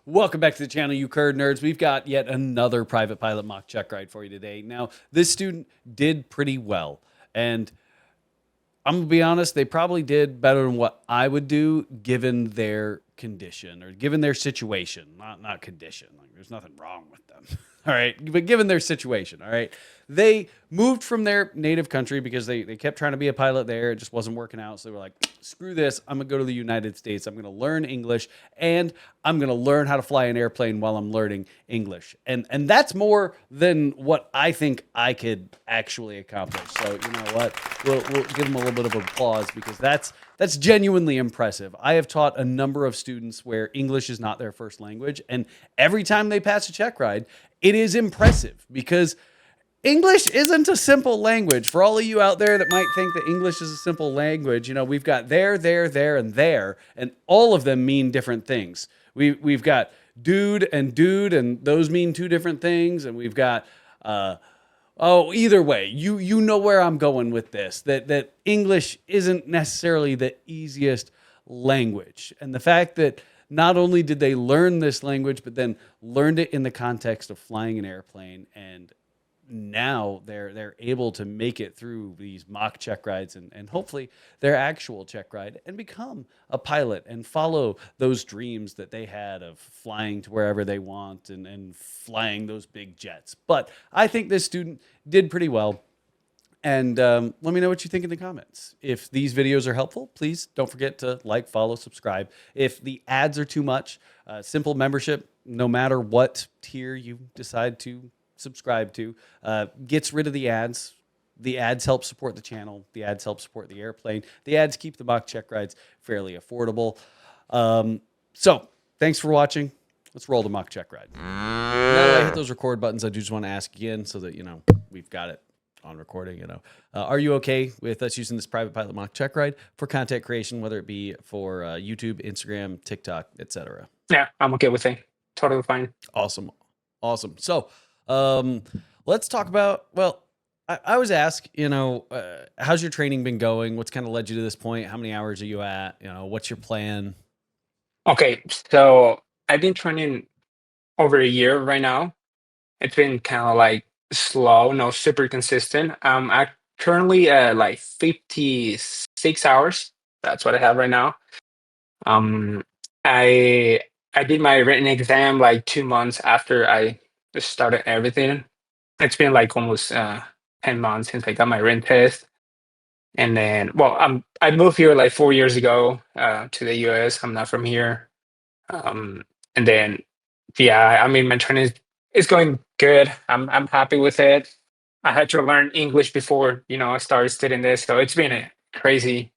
Welcome back to the channel, you Kurd nerds. We've got yet another private pilot mock check ride for you today. Now, this student did pretty well, and I'm gonna be honest, they probably did better than what I would do given their condition or given their situation. Not condition. Like there's nothing wrong with them. All right. But given their situation, all right. They moved from their native country because they kept trying to be a pilot there. It just wasn't working out. So they were like, screw this. I'm gonna go to the United States. I'm gonna learn English and I'm gonna learn how to fly an airplane while I'm learning English. And that's more than what I think I could actually accomplish. So you know what? We'll give them a little bit of applause because that's genuinely impressive. I have taught a number of students where English is not their first language, and every time they pass a check ride, it is impressive because English isn't a simple language. For all of you out there that might think that English is a simple language, you know, we've got there, and all of them mean different things. We've got dude, and those mean two different things, and we've got either way, you know where I'm going with this. That English isn't necessarily the easiest language, and the fact that not only did they learn this language, but then learned it in the context of flying an airplane, and now they're able to make it through these mock check rides and hopefully their actual check ride and become a pilot and follow those dreams that they had of flying to wherever they want and flying those big jets. But I think this student did pretty well. And let me know what you think in the comments. If these videos are helpful, please don't forget to like, follow, subscribe. If the ads are too much, simple membership, no matter what tier you decide to subscribe to, gets rid of the ads. The ads help support the channel. The ads help support the airplane. The ads keep the mock check rides fairly affordable. So thanks for watching. Let's roll the mock check ride. Now that I hit those record buttons, I do just want to ask again so that, you know, we've got it on recording, you know. Are you okay with us using this private pilot mock check ride for content creation, whether it be for YouTube, Instagram, TikTok, etc.? Yeah, I'm okay with it. Totally fine. Awesome. So let's talk about, well, I was asked, you know, how's your training been going? What's kind of led you to this point? How many hours are you at? You know, what's your plan? Okay, so I've been training over a year right now. It's been kind of like slow, no super consistent. I currently at like 56 hours. That's what I have right now. Um, I I did my written exam like 2 months after I just started everything. It's been like almost 10 months since I got my written test. And then, well, I moved here like 4 years ago to the US. I'm not from here. Um, and then, yeah, I mean, my training is going good. I'm happy with it. I had to learn English before, I started studying this, so it's been a crazy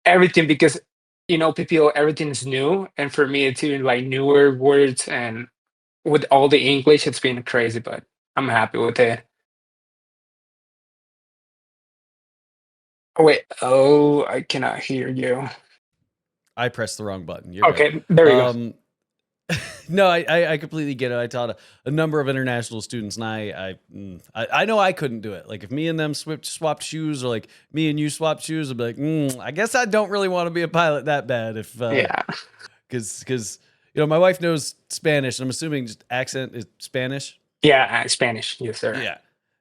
everything because people everything's new, and for me it's even like newer words, and with all the English, it's been crazy, but I'm happy with it. Oh wait, oh, I cannot hear you. I pressed the wrong button. You're good. Okay, there you go. No, I completely get it. I taught a number of international students, and I know I couldn't do it. Like if me and them swapped shoes, or like me and you swapped shoes, I'd be like, I guess I don't really want to be a pilot that bad. If Yeah, because you know my wife knows Spanish, and I'm assuming just accent is Spanish. yeah, Spanish, yes, sir.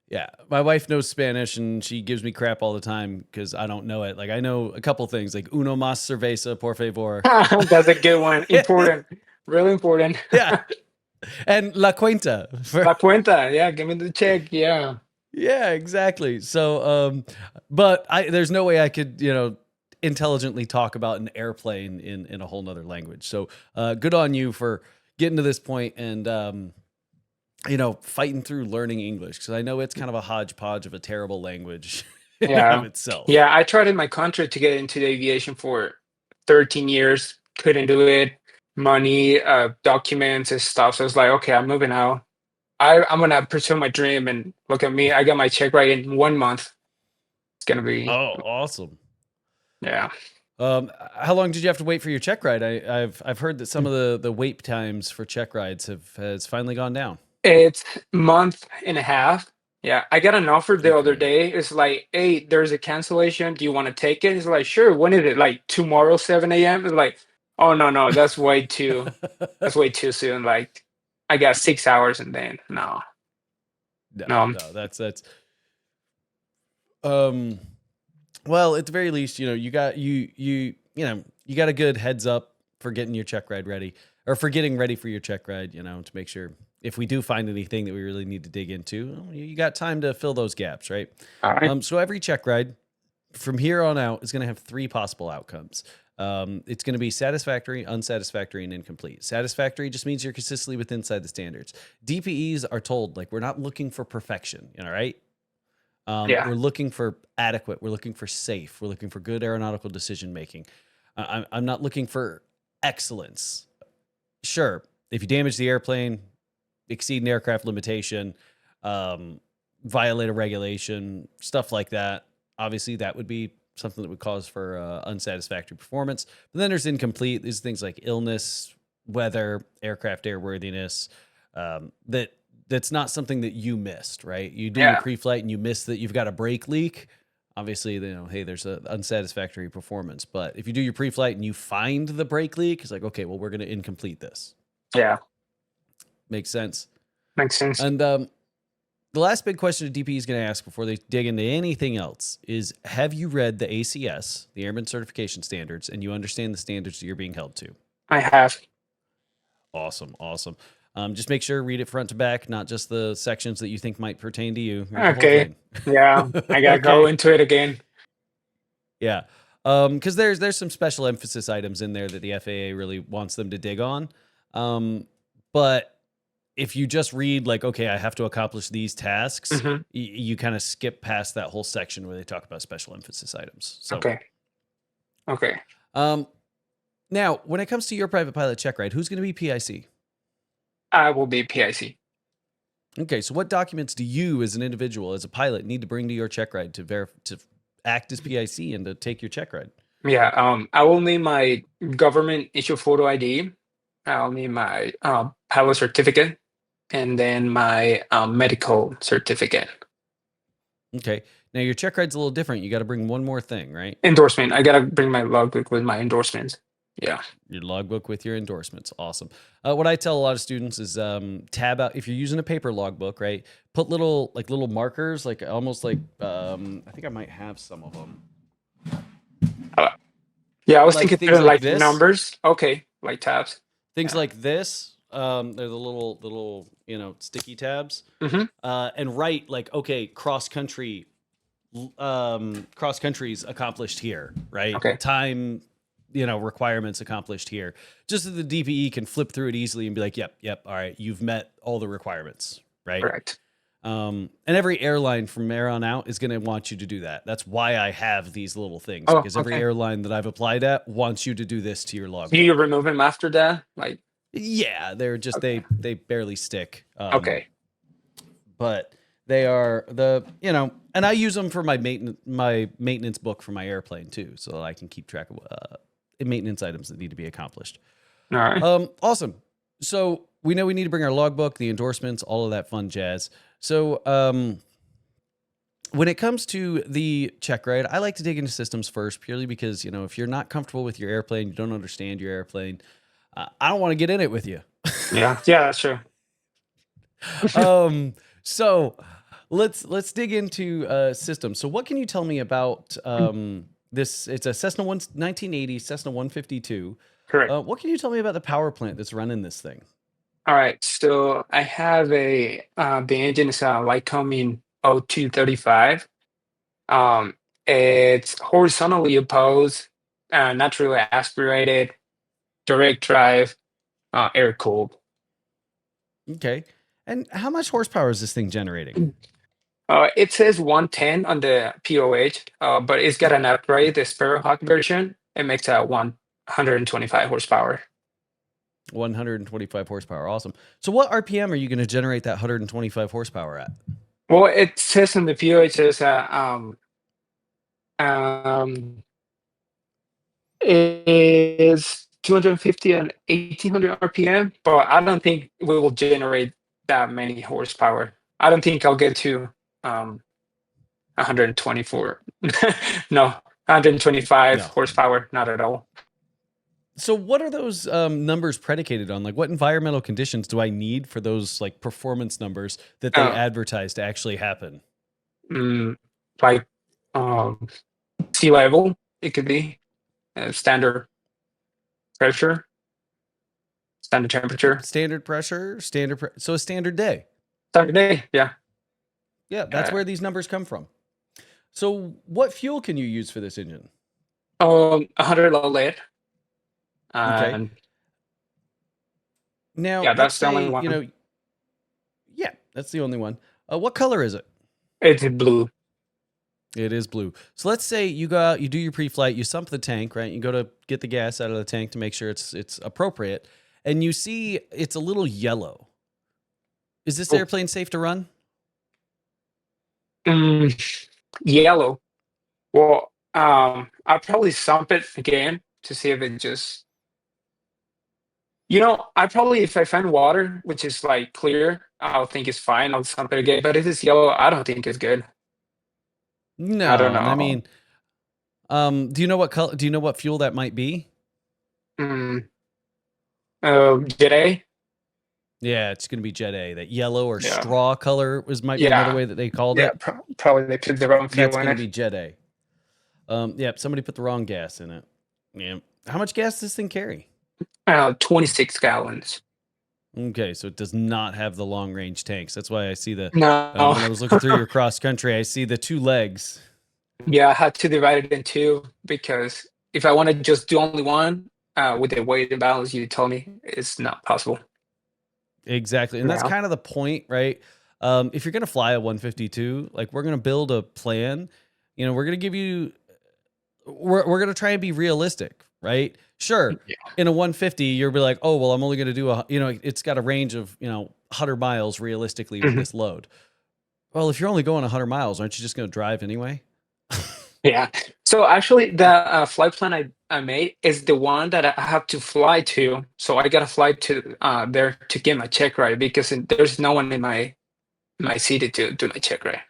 Yeah. My wife knows Spanish, and she gives me crap all the time because I don't know it. Like I know a couple things, like uno más cerveza, por favor. That's a good one. Important, really important. Yeah. And La Cuenta. La cuenta, yeah, give me the check, yeah. Yeah, exactly. So, but there's no way I could, you know, intelligently talk about an airplane in a whole nother language. So, good on you for getting to this point and, you know, fighting through learning English. Cause I know it's kind of a hodgepodge of a terrible language in and of Yeah. itself. Yeah, I tried in my country to get into the aviation for 13 years, couldn't do it. Money, documents and stuff. So it's like, okay, I'm moving out. I'm gonna pursue my dream, and look at me. I got my check right in 1 month. It's gonna be, Oh, awesome. yeah. How long did you have to wait for your check ride? I've heard that some of the wait times for check rides has finally gone down. It's month and a half. Yeah, I got an offer the other Okay. day. It's like, hey, there's a cancellation. Do you want to take it? It's like, sure. When is it? Like tomorrow, 7 a.m. It's like, Oh no, no, that's way too. That's way too soon. Like, I got 6 hours, and then no, No, no. no, that's um well, at the very least, you got you got a good heads up for getting your check ride ready or for getting ready for your check ride, to make sure if we do find anything that we really need to dig into, well, you got time to fill those gaps, right? All right. So every check ride from here on out is going to have three possible outcomes. It's going to be satisfactory, unsatisfactory, and incomplete. Satisfactory just means you're consistently within inside the standards. DPEs are told like we're not looking for perfection, right? Yeah, We're looking for adequate. We're looking for safe. We're looking for good aeronautical decision making. I'm not looking for excellence. Sure, if you damage the airplane, exceed an aircraft limitation, um, violate a regulation, stuff like that. Obviously, that would be something that would cause for unsatisfactory performance. But then there's incomplete. There's things like illness, weather, aircraft airworthiness. That's not something that you missed, right? You do your yeah, pre-flight and you miss that you've got a brake leak. Obviously, hey, there's an unsatisfactory performance. But if you do your pre-flight and you find the brake leak, it's like, okay, well, we're going to incomplete this. yeah. Makes sense. Makes sense. And the last big question a DP is going to ask before they dig into anything else is, have you read the ACS, the Airman Certification Standards, and you understand the standards that you're being held to? I have. Awesome, awesome. Just make sure read it front to back, not just the sections that you think might pertain to you. Read the whole Okay. thing. Yeah, I gotta go Okay. into it again. Yeah. Because there's some special emphasis items in there that the FAA really wants them to dig on. But if you just read like, okay, I have to accomplish these tasks, Hmm. you kind of skip past that whole section where they talk about special emphasis items. So, Okay. Okay. um, now when it comes to your private pilot check ride, who's going to be PIC? I will be PIC. Okay, so what documents do you, as an individual, as a pilot, need to bring to your check ride to act as PIC and to take your check ride? Yeah. I will need my government issue photo ID. I'll need my pilot certificate, and then my medical certificate. Okay, now your check ride's a little different. You got to bring one more thing, right? Endorsement. I gotta bring my logbook with my endorsements. Yeah. Your logbook with your endorsements. Awesome. What I tell a lot of students is tab out if you're using a paper logbook, right? Put little markers, like almost like I think I might have some of them, Uh, yeah, I was like thinking things putting like like this, numbers. Okay, like tabs. things Yeah. like this. They're the little sticky tabs, Hmm. and write like, okay, cross countries accomplished here, right? Okay. Time, requirements accomplished here. Just so the DPE can flip through it easily and be like, yep, all right, you've met all the requirements, right? Correct. And every airline from there on out is going to want you to do that. That's why I have these little things, Oh, because every okay. airline that I've applied at wants you to do this to your Do you logbook. remove them after that? Like, Yeah, they're just okay. they barely stick. Okay. But they are and I use them for my maintenance book for my airplane too, so that I can keep track of maintenance items that need to be accomplished. All right. Awesome. So we know we need to bring our logbook, the endorsements, all of that fun jazz. So when it comes to the check ride, I like to dig into systems first, purely because if you're not comfortable with your airplane, you don't understand your airplane. I don't want to get in it with you. Yeah. Yeah, that's true. So let's dig into systems. So what can you tell me about this? It's a Cessna 1980 Cessna 152. Correct. What can you tell me about the power plant that's running this thing? All right. So I have the engine is a Lycoming 0235. Um, it's horizontally opposed, naturally aspirated, direct drive, air cooled. Okay. And how much horsepower is this thing generating? It says 110 on the POH, but it's got an upgrade, the Sparrowhawk version. It makes 125 horsepower. 125 horsepower. Awesome. So what RPM are you going to generate that 125 horsepower at? Well, it says in the POH, it says um, is 250 and 1800 RPM, but I don't think we will generate that many horsepower. I don't think I'll get to 124. No, 125 No. horsepower, not at all. So what are those numbers predicated on? Like what environmental conditions do I need for those like performance numbers that they Uh, advertise to actually happen? mm, like um, sea level, it could be standard pressure, standard temperature, Standard pressure, so a standard day. standard day. Yeah, Yeah, that's uh, where these numbers come from. So what fuel can you use for this engine? 100 low lead, Okay. and Now, yeah, let's that's the say, only one. yeah, that's the only one. What color is it? It's blue. It is blue. So let's say you go out, you do your pre-flight, you sump the tank, right? You go to get the gas out of the tank to make sure it's appropriate, and you see it's a little yellow. Is this Oh, airplane safe to run? yellow. Well, I'll probably sump it again to see if it just. I probably if I find water which is like clear, I'll think it's fine. I'll sump it again. But if it's yellow, I don't think it's good. I don't No, and I know. mean, do you know what color? Do you know what fuel that might be? Mm, Jet A? Yeah, it's going to be Jet A. That yellow or Yeah, straw color might be another yeah, way that they called yeah. it. Probably they put the wrong That's fuel in going to it. be Jet A. Yeah, somebody put the wrong gas in it. Yeah. How much gas does this thing carry? 26 gallons. Okay, so it does not have the long range tanks. That's why I see the No, when I was looking through your cross country, I see the two legs. yeah, I had to divide it in two because if I want to just do only one, with the weight imbalance you told me, it's not possible. Exactly. And that's Yeah. kind of the point, right? If you're going to fly a 152, like we're going to build a plan, we're going to give you, we're going to try and be realistic, right? Sure. Yeah. In a 150, you'll be like, oh, well, I'm only going to do it's got a range of, 100 miles realistically with Mhm. this load. Well, if you're only going 100 miles, aren't you just going to drive anyway? Yeah. So actually, the flight plan I made is the one that I have to fly to. So I gotta fly to there to get my check ride because there's no one in my city to do my check ride.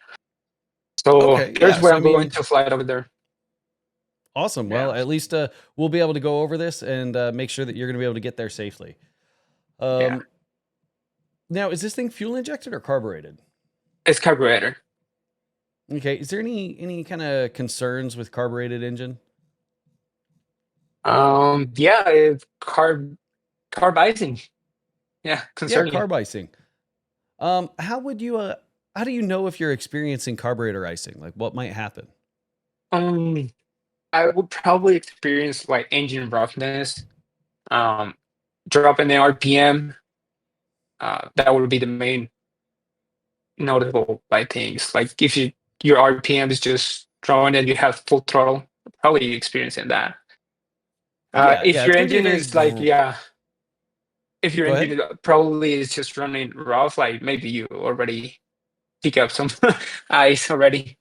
So Okay. there's Yeah. where So, I I'm going mean, to fly over there. awesome. Well, Yeah. at least we'll be able to go over this and make sure that you're going to be able to get there safely. Yeah. Um, Now, is this thing fuel injected or carbureted? It's carburetor. Okay. Is there any kind of concerns with carbureted engine? Yeah, it's carbizing. Yeah, Yeah, concerning. carb icing. How would you how do you know if you're experiencing carburetor icing? Like what might happen? Um, I would probably experience like engine roughness, um, drop in the RPM. That would be the main noticeable by things. Like if your RPM is just drawing and you have full throttle, probably experiencing that. Yeah, If yeah, your it's going to be a engine very is like, yeah, if your Go ahead. engine probably is just running rough, like maybe you already pick up some ice already.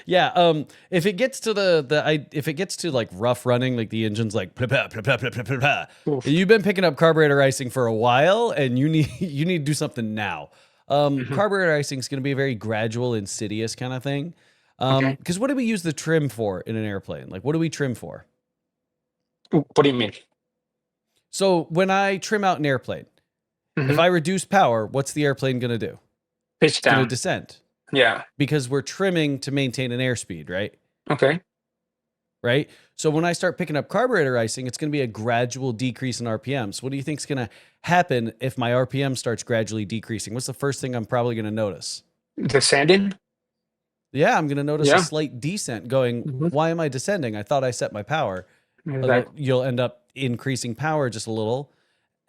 Yeah, if it gets to if it gets to like rough running, like the engine's like blah, blah, blah, blah, blah, blah, blah, blah, Oof. you've been picking up carburetor icing for a while, and you need you need to do something now. Mhm. Carburetor icing is going to be a very gradual, insidious kind of thing. Okay. Because what do we use the trim for in an airplane? Like, what do we trim for? What do you mean? So when I trim out an airplane, if Hmm. I reduce power, what's the airplane going to do? Pitch It's going to down. descend Yeah. because we're trimming to maintain an airspeed, right? Okay. Right. So when I start picking up carburetor icing, it's going to be a gradual decrease in RPMs. What do you think is going to happen if my RPM starts gradually decreasing? What's the first thing I'm probably going to notice? Descending. Yeah, I'm going to notice a Yeah. slight descent going, Hmm. why am I descending? I thought I set my power. Exactly. You'll end up increasing power just a little.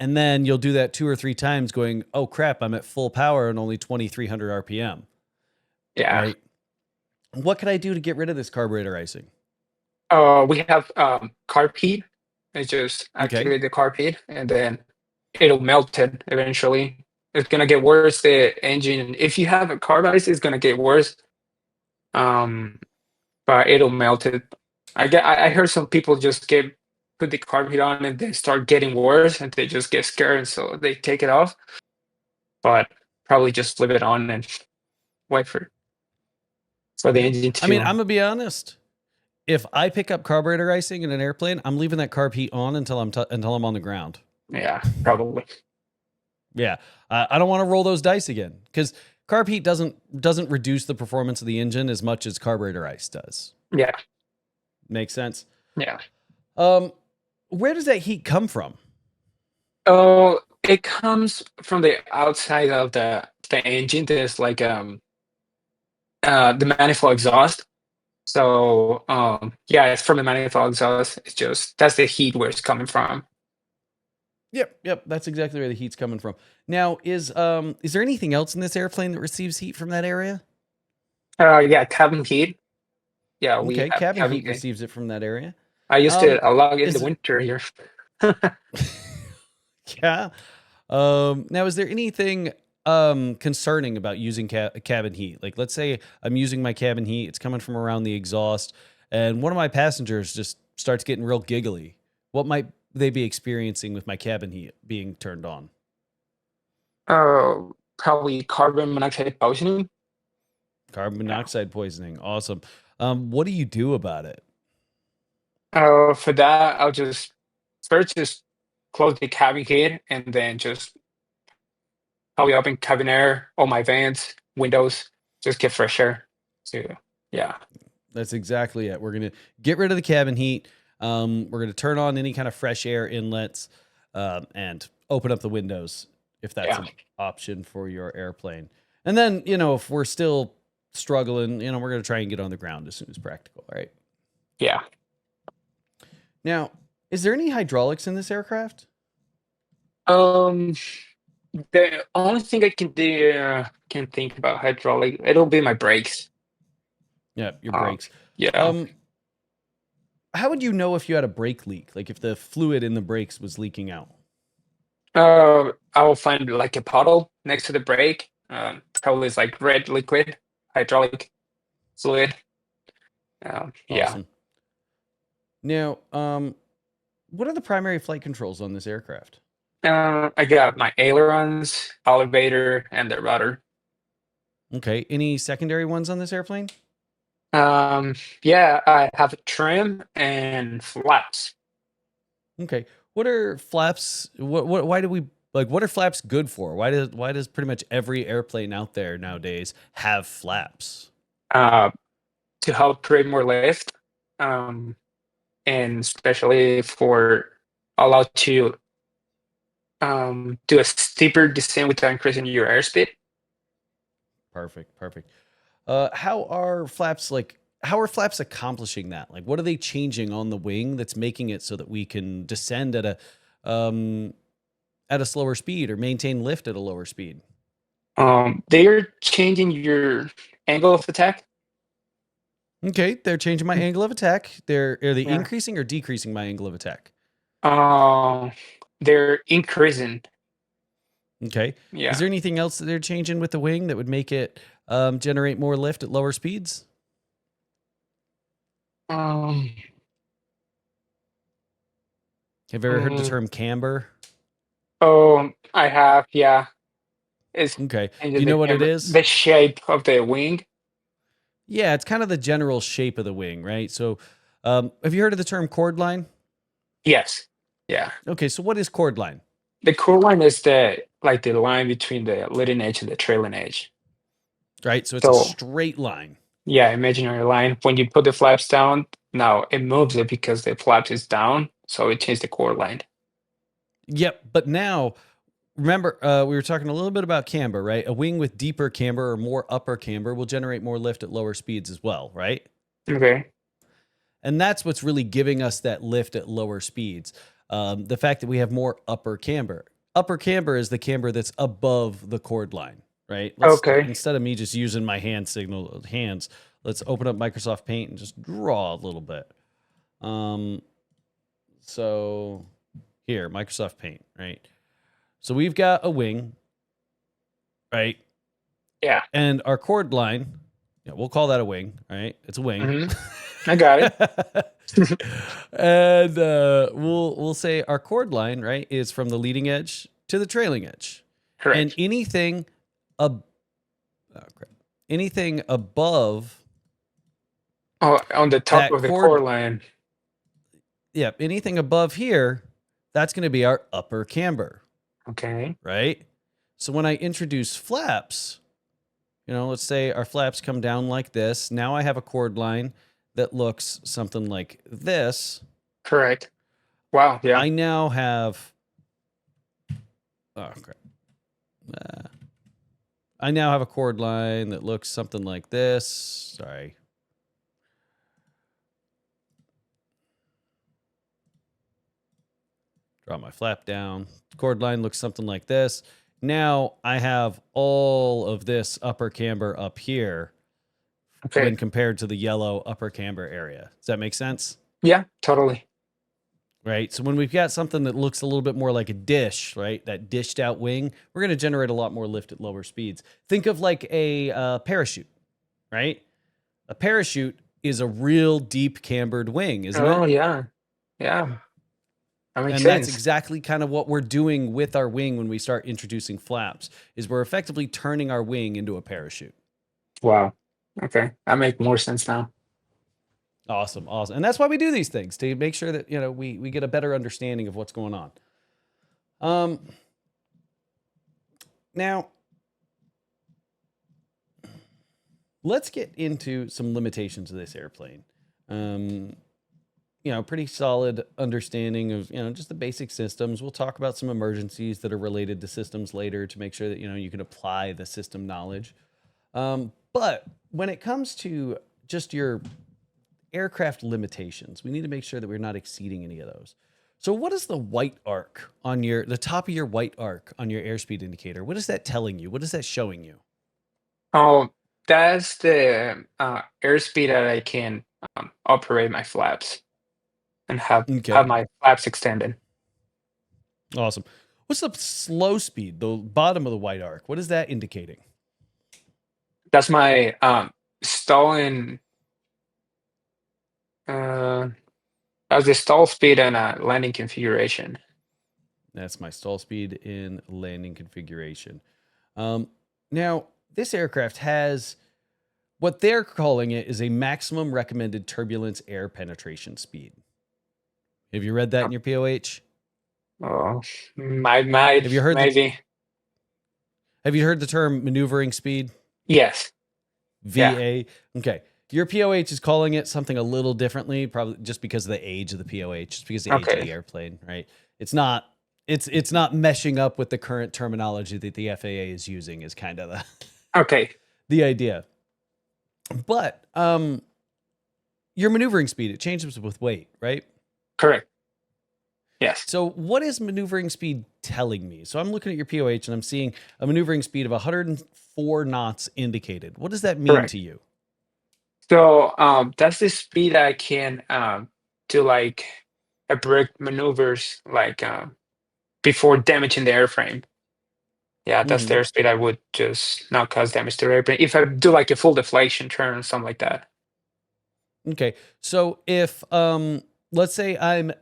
And then you'll do that two or three times going, oh crap, I'm at full power and only 2,300 RPM. Yeah. Right. What could I do to get rid of this carburetor icing? We have carb heat. It just Okay. activate the carb heat and then it'll melt it eventually. It's gonna get worse. The engine, if you have a carb ice, it's gonna get worse. Um, but it'll melt it. I heard some people just get put the carb heat on and they start getting worse and they just get scared and so they take it off. But probably just leave it on and wait for the engine I mean, to. I'm gonna be honest. if I pick up carburetor icing in an airplane, I'm leaving that carb heat on until I'm on the ground. Yeah, probably. Yeah, I don't want to roll those dice again because carb heat doesn't reduce the performance of the engine as much as carburetor ice does. Yeah, Makes sense. yeah. Um, where does that heat come from? Oh, it comes from the outside of the engine. There's like the manifold exhaust. So yeah, it's from the manifold exhaust. It's just that's the heat where it's coming from. Yep. That's exactly where the heat's coming from. Now, is there anything else in this airplane that receives heat from that area? Yeah, cabin heat. Yeah, we Okay, have cabin cabin heat heat. receives it from that area. I used Um, it a lot in the is winter here. yeah. Now, is there anything concerning about using cabin heat? Like, let's say I'm using my cabin heat, it's coming from around the exhaust, and one of my passengers just starts getting real giggly. What might they be experiencing with my cabin heat being turned on? Probably carbon monoxide poisoning. Carbon Yeah. monoxide poisoning. Awesome. What do you do about it? For that, I'll just first just close the cabin gate and then just probably open cabin air, all my vents, windows, just get fresh air. So yeah, That's exactly it. We're gonna get rid of the cabin heat. We're gonna turn on any kind of fresh air inlets and open up the windows if that's yeah, an option for your airplane. And then, if we're still struggling, we're gonna try and get on the ground as soon as practical. All right. yeah. Now, is there any hydraulics in this aircraft? Um, the only thing I can do can think about hydraulic, it'll be my brakes. Yeah, your Um, brakes. yeah. Um, how would you know if you had a brake leak? Like if the fluid in the brakes was leaking out? I will find like a puddle next to the brake. Probably it's like red liquid, hydraulic fluid. Yeah. Awesome. Now, what are the primary flight controls on this aircraft? I got my ailerons, elevator, and the rudder. Okay. Any secondary ones on this airplane? Um, yeah, I have a trim and flaps. Okay. What are flaps? Why do we like, what are flaps good for? Why does pretty much every airplane out there nowadays have flaps? Uh, to help create more lift, um, and especially for allow to do a steeper descent without increasing your airspeed. Perfect. How are flaps accomplishing that? Like, what are they changing on the wing that's making it so that we can descend um, at a slower speed or maintain lift at a lower speed? They're changing your angle of attack. Okay, they're changing my angle of attack. Are they Yeah. increasing or decreasing my angle of attack? Uh, they're increasing. Okay. Is Yeah. there anything else that they're changing with the wing that would make it generate more lift at lower speeds? Um, Have you ever heard the mm, term camber? I have, yeah. It's Okay. Do changes you the know what it camber, is? the shape of the wing. Yeah, it's kind of the general shape of the wing, right? So, have you heard of the term chord line? Yes. Yeah. Okay, so what is chord line? The core line is the line between the leading edge and the trailing edge. Right? So it's a So straight line. yeah, imaginary line. When you put the flaps down, now it moves it because the flaps is down, so it changes the core line. Yep. But now, remember, we were talking a little bit about camber, right? A wing with deeper camber or more upper camber will generate more lift at lower speeds as well, right? Okay. And that's what's really giving us that lift at lower speeds. The fact that we have more upper camber. Upper camber is the camber that's above the chord line, right? Let's Okay. instead of me just using my hands, let's open up Microsoft Paint and just draw a little bit. Um, so here, Microsoft Paint, right? So we've got a wing, right? Yeah. And our chord line, yeah, we'll call that a wing, right? It's a wing. Hmm. I got it. And we'll say our chord line, right, is from the leading edge to the trailing edge. And Correct. ab- oh, crap. Anything above Oh, on the top That of the core cord, line. yeah, anything above here, that's going to be our upper camber, Okay. right? So when I introduce flaps, let's say our flaps come down like this. Now I have a cord line that looks something like this. Correct. Wow. Yeah. I now have, oh crap. I now have a cord line that looks something like this. Sorry. Draw my flap down. Cord line looks something like this. Now I have all of this upper camber up here when Okay. compared to the yellow upper camber area. Does that make sense? Yeah. Totally. Right. So when we've got something that looks a little bit more like a dish, right? That dished out wing, we're going to generate a lot more lift at lower speeds. Think of like a parachute, right? A parachute is a real deep cambered wing, isn't Oh, it? yeah. Yeah. That makes And that's sense. exactly kind of what we're doing with our wing when we start introducing flaps, is we're effectively turning our wing into a parachute. Wow. Okay. That makes more sense now. Awesome, awesome. And that's why we do these things, to make sure that, we get a better understanding of what's going on. Now let's get into some limitations of this airplane. Pretty solid understanding of, just the basic systems. We'll talk about some emergencies that are related to systems later to make sure that, you can apply the system knowledge. But when it comes to just your aircraft limitations, we need to make sure that we're not exceeding any of those. So what is the white arc on the top of your white arc on your airspeed indicator? What is that telling you? What is that showing you? Oh, that's the airspeed that I can operate my flaps and have Okay, my flaps extended. awesome. What's the slow speed, the bottom of the white arc? What is that indicating? That's my stalling. Uh, that's the stall speed and landing configuration. That's my stall speed in landing configuration. Um, Now, this aircraft has what they're calling it is a maximum recommended turbulence air penetration speed. Have you read that in your POH? Oh, might Have you heard the maybe. Have you heard the term maneuvering speed? Yes. Yeah. VA. Okay. Your POH is calling it something a little differently, probably just because of the age of the POH, just because of the age of Okay. the airplane, right? It's not meshing up with the current terminology that the FAA is using is kind of Okay. the idea. But your maneuvering speed, it changes with weight, right? Correct. Yes. So what is maneuvering speed telling me? So I'm looking at your POH and I'm seeing a maneuvering speed of 104 knots indicated. What does that mean Correct. to you? So that's the speed I can do like abrupt maneuvers like before damaging the airframe. Yeah, that's the Hmm. airspeed I would just not cause damage to the airplane. If I do like a full deflection turn or something like that. Okay. So if let's say I'm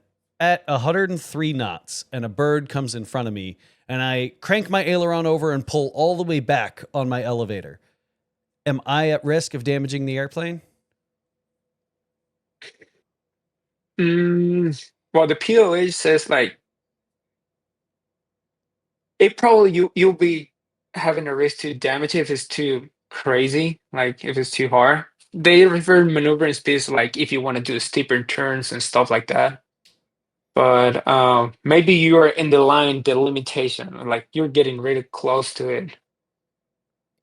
at 103 knots and a bird comes in front of me and I crank my aileron over and pull all the way back on my elevator, am I at risk of damaging the airplane? Well, the POH says like it probably you'll be having a risk to damage it if it's too crazy, like if it's too hard. They refer maneuvering speeds like if you want to do steeper turns and stuff like that. But maybe you're in the limitation, like you're getting really close to it.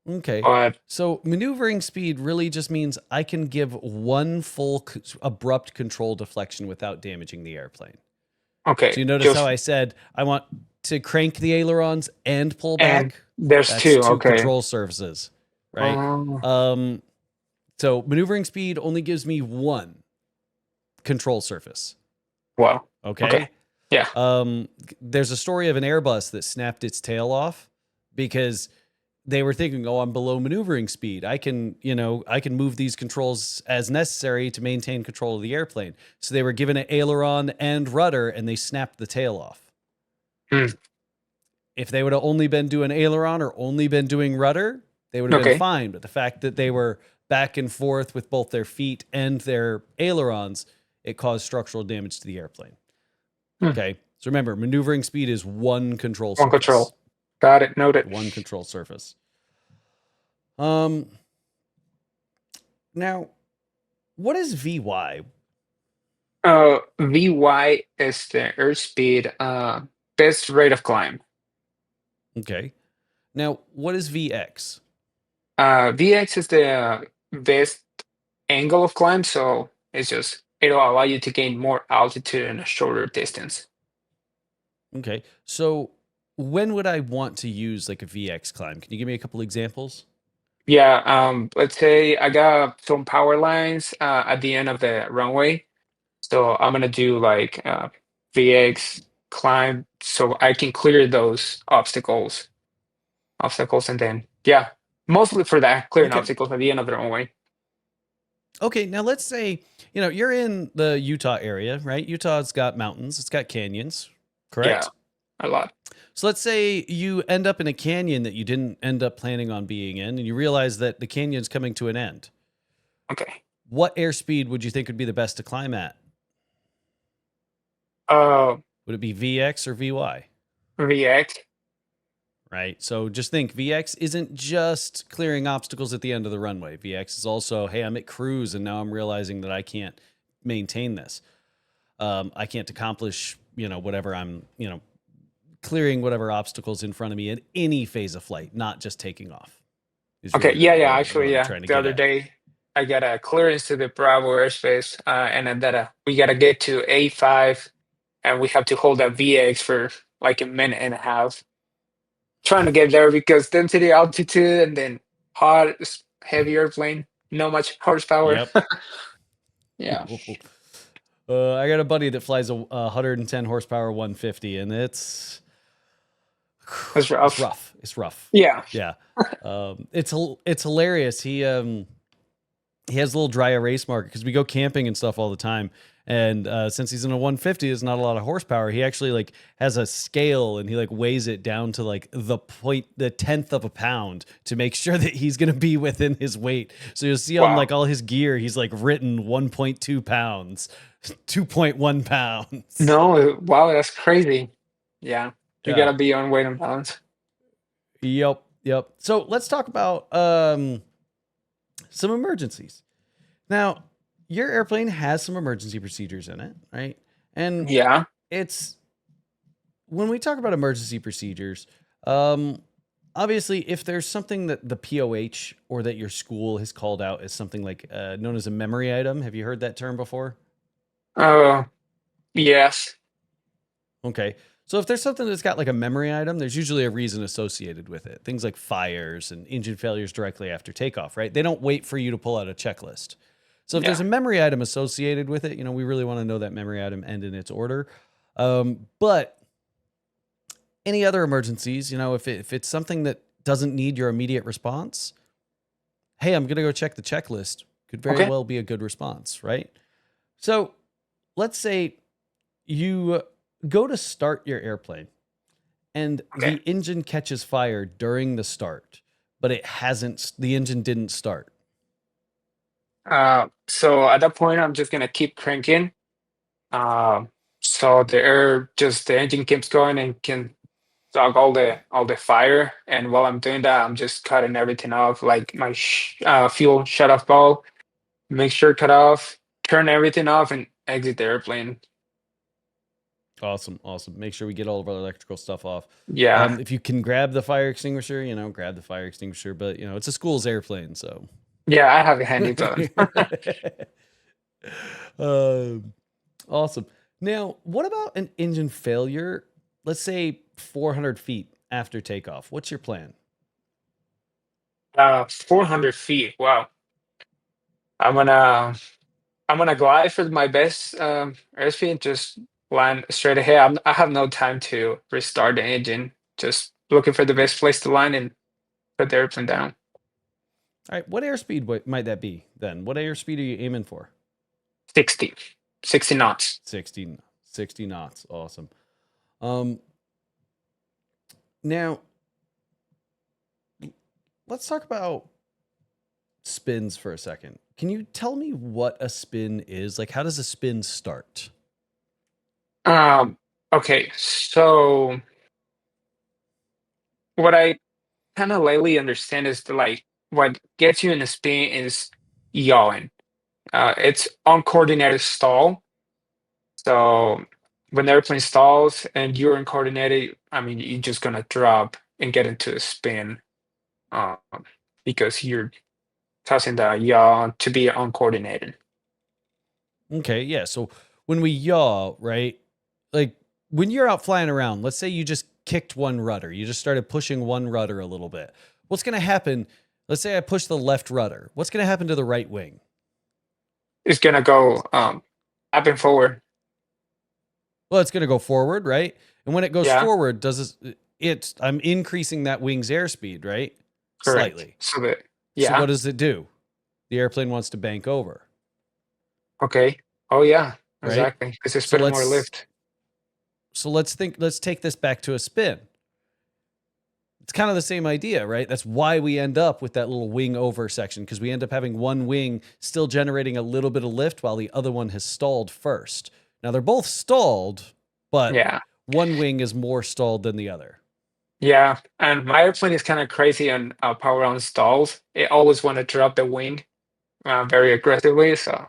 Okay. But So maneuvering speed really just means I can give one full abrupt control deflection without damaging the airplane. So okay, you notice how just I said I want to crank the ailerons and pull and back? there's That's two. two Okay. control surfaces, right? Oh, Um, so maneuvering speed only gives me one control surface. well. Okay. Okay. Yeah. There's a story of an Airbus that snapped its tail off because they were thinking, oh, I'm below maneuvering speed. I can move these controls as necessary to maintain control of the airplane. So they were given an aileron and rudder and they snapped the tail off. Hmm. If they would have only been doing aileron or only been doing rudder, they would have been Okay. fine. But the fact that they were back and forth with both their feet and their ailerons, it caused structural damage to the airplane. Hmm. Okay. So remember, maneuvering speed is one control One surface. control. Got it. Noted. One control surface. Um, Now, what is VY? Vy is the airspeed best rate of climb. Okay. Now, what is VX? Vx is the best angle of climb, so it'll allow you to gain more altitude in a shorter distance. Okay. So when would I want to use like a VX climb? Can you give me a couple examples? Yeah, let's say I got some power lines at the end of the runway, so I'm gonna do like VX climb so I can clear those obstacles, and then yeah, mostly for that, clearing Okay. obstacles at the end of the runway. Okay. Now let's say, you're in the Utah area, right? Utah's got mountains, it's got canyons, Yeah, correct? a lot. So let's say you end up in a canyon that you didn't end up planning on being in, and you realize that the canyon's coming to an end. Okay. What airspeed would you think would be the best to climb at? Uh, Would it be VX or VY? VX. Right. So just think VX isn't just clearing obstacles at the end of the runway. VX is also, hey, I'm at cruise and now I'm realizing that I can't maintain this. I can't accomplish, whatever I'm, clearing whatever obstacles in front of me in any phase of flight, not just taking off. Is Okay, really yeah, yeah. what Actually, I'm yeah. trying to The get other at. day, I got a clearance to the Bravo airspace, and then that we gotta get to A5, and we have to hold that VX for like a minute and a half, trying to get there because density, altitude, and then heavy airplane, no much horsepower. Yep. Yeah, I got a buddy that flies a 110 horsepower 150, and it's that's it's rough. rough. It's rough. Yeah. Yeah. It's hilarious. He has a little dry erase marker because we go camping and stuff all the time. And since he's in a 150, there's not a lot of horsepower. He actually like has a scale and he like weighs it down to like the tenth of a pound to make sure that he's gonna be within his weight. So you'll see on Wow. like all his gear, he's like written 1.2 pounds, 2.1 pounds. No, wow, that's crazy. Yeah, you Yeah. gotta be on weight and balance. Yep. Yep. So let's talk about some emergencies. Now, your airplane has some emergency procedures in it, right? And Yeah. it's when we talk about emergency procedures, um, obviously, if there's something that the POH or that your school has called out as something like known as a memory item, have you heard that term before? Uh, yes. Okay. So if there's something that's got like a memory item, there's usually a reason associated with it. Things like fires and engine failures directly after takeoff, right? They don't wait for you to pull out a checklist. So if there's Yeah. a memory item associated with it, we really want to know that memory item and in its order. But any other emergencies, if it's something that doesn't need your immediate response, hey, I'm going to go check the checklist could very Okay. well be a good response, right? So let's say you go to start your airplane and Okay. the engine catches fire during the start, but the engine didn't start. So at that point, I'm just gonna keep cranking. Um, so the engine keeps going and can suck all the fire. And while I'm doing that, I'm just cutting everything off, like my fuel shut off valve. Make sure cut off, turn everything off, and exit the airplane. Awesome. Awesome. Make sure we get all of our electrical stuff off. Yeah, If you can grab the fire extinguisher, grab the fire extinguisher, but it's a school's airplane. So, yeah, I have a handy phone. um, awesome. Now, what about an engine failure? Let's say 400 feet after takeoff. What's your plan? 400 feet. Wow. I'm gonna I'm gonna glide for my best airspeed. Just land straight ahead. I have no time to restart the engine. Just looking for the best place to land and put the airplane down. All right. What airspeed might that be then? What airspeed are you aiming for? 60, 60 knots. 60 knots. Awesome. Um, Now, let's talk about spins for a second. Can you tell me what a spin is? Like, how does a spin start? Um, okay, so what I kind of lately understand is that, like, what gets you in a spin is yawing. It's uncoordinated stall. So when the airplane stalls and you're uncoordinated, I mean, you're just gonna drop and get into a spin, um, because you're causing the yaw to be uncoordinated. Okay, yeah. So when we yaw, right? Like when you're out flying around, let's say you just kicked one rudder, you just started pushing one rudder a little bit. What's going to happen? Let's say I push the left rudder. What's going to happen to the right wing? It's gonna go up and forward. Well, it's going to go forward, right? And when it goes Yeah, forward, I'm increasing that wing's airspeed, right? correct. Slightly. So that, So yeah, what does it do? The airplane wants to bank over, okay. Oh yeah, right? exactly. Because it's So putting more let's lift. let's take this back to a spin. It's kind of the same idea, right? That's why we end up with that little wing over section, because we end up having one wing still generating a little bit of lift while the other one has stalled first. Now they're both stalled, but Yeah, one wing is more stalled than the other. yeah. And my airplane is kind of crazy on power on stalls. It always want to drop the wing very aggressively. So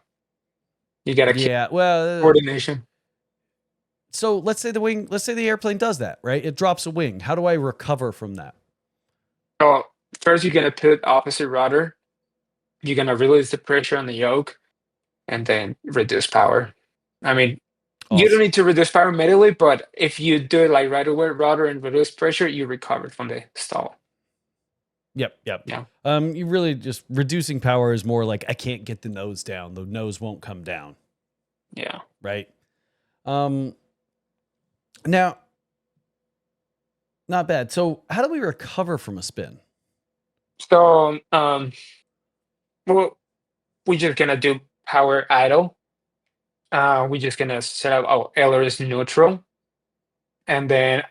you gotta keep Yeah, well, coordination. so let's say the airplane does that, right? It drops a wing. How do I recover from that? So first, you're gonna put opposite rudder. You're gonna release the pressure on the yoke, and then reduce power. I mean, you don't Awesome. need to reduce power immediately, but if you do it like right away, rudder and reduce pressure, you recover from the stall. Yep, yep. Yeah. You really just reducing power is more like I can't get the nose down. The nose won't come down, Yeah. right? Um, now not bad. So, how do we recover from a spin? So, well, we're just gonna do power idle. We're just gonna set up our ailer is neutral, and then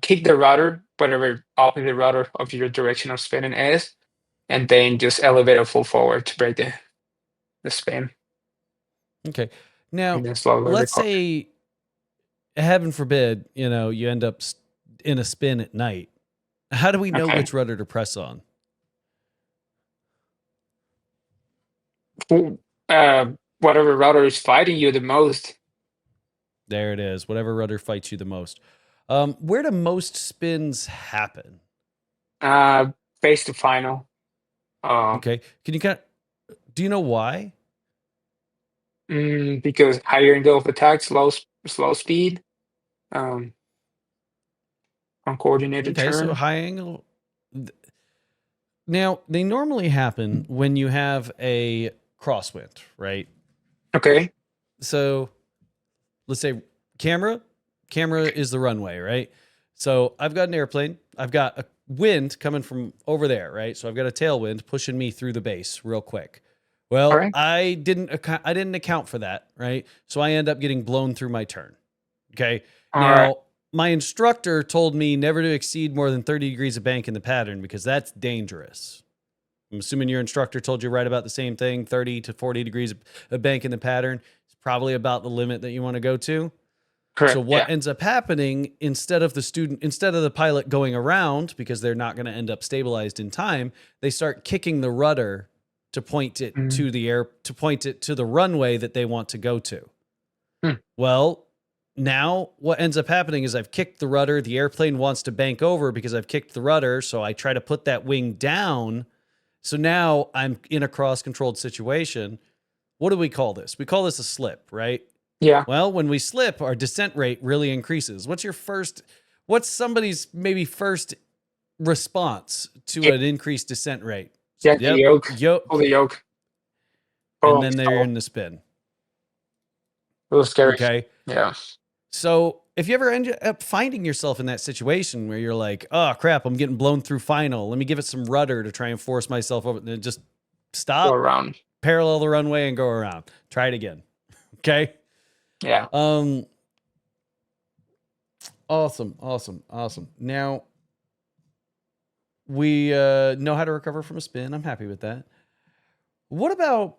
kick the rudder, whatever opposite rudder of your direction of spinning is, and then just elevate it full forward to break the spin, Okay. Now, and then slowly let's recover. say, heaven forbid, you end up in a spin at night. How do we know Okay. which rudder to press on? Who- Whatever rudder is fighting you the most, There it is. Whatever rudder fights you the most. Where do most spins happen? uh, face to final. Uh, Okay. Can you do you know why? because higher angle of attack, slow speed, um, uncoordinated Okay. So turn. high angle. Now, they normally happen when you have a crosswind, right? Okay. So let's say camera camera is the runway, right? So I've got an airplane, I've got a wind coming from over there, right? So I've got a tailwind pushing me through the base real quick. All Well, right. I didn't account for that, right? So I end up getting blown through my turn. Okay. All right. Now, my instructor told me never to exceed more than 30 degrees of bank in the pattern because that's dangerous. I'm assuming your instructor told you right about the same thing, 30 to 40 degrees of bank in the pattern. It's probably about the limit that you want to go to. So Correct. what Yeah. ends up happening instead of the pilot going around because they're not going to end up stabilized in time, they start kicking the rudder to point it Mm, to the runway that they want to go to. hmm, Well, now what ends up happening is I've kicked the rudder, the airplane wants to bank over because I've kicked the rudder, so I try to put that wing down. So now I'm in a cross controlled situation. What do we call this? We call this a slip, right? yeah. Well, when we slip, our descent rate really increases. What's somebody's maybe first response to Yeah. an increased descent rate? Yeah. The Yep, yoke. Pull yoke. the yoke. And Oh, then they're stall. in the spin. A little scary. Okay. Yeah. So if you ever end up finding yourself in that situation where you're like, oh crap, I'm getting blown through final. Let me give it some rudder to try and force myself over. And just Go stop, around. parallel the runway and go around. Try it again. Okay. Yeah. Um, awesome, awesome, awesome. Now we know how to recover from a spin. I'm happy with that. What about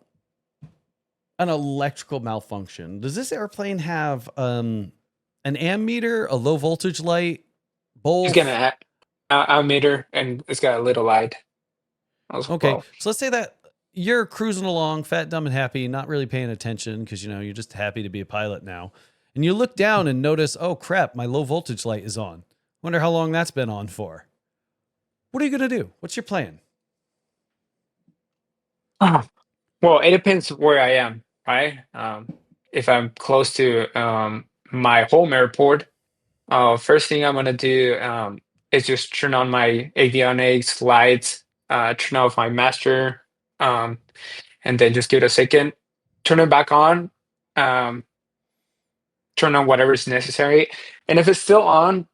an electrical malfunction? Does this airplane have an ammeter, a low voltage light, It's gonna both? emitter, and it's got a little light as Okay, well. so let's say that you're cruising along, fat, dumb, and happy, not really paying attention because you're just happy to be a pilot now, and you look down and notice, oh crap, my low voltage light is on. Wonder how long that's been on for. What are you gonna do? What's your plan? Oh, well, it depends where I am, right? If I'm close to my home airport, first thing I'm gonna do is just turn on my avionics lights, turn off my master, um, and then just give it a second, turn it back on, um, turn on whatever is necessary, and if it's still on,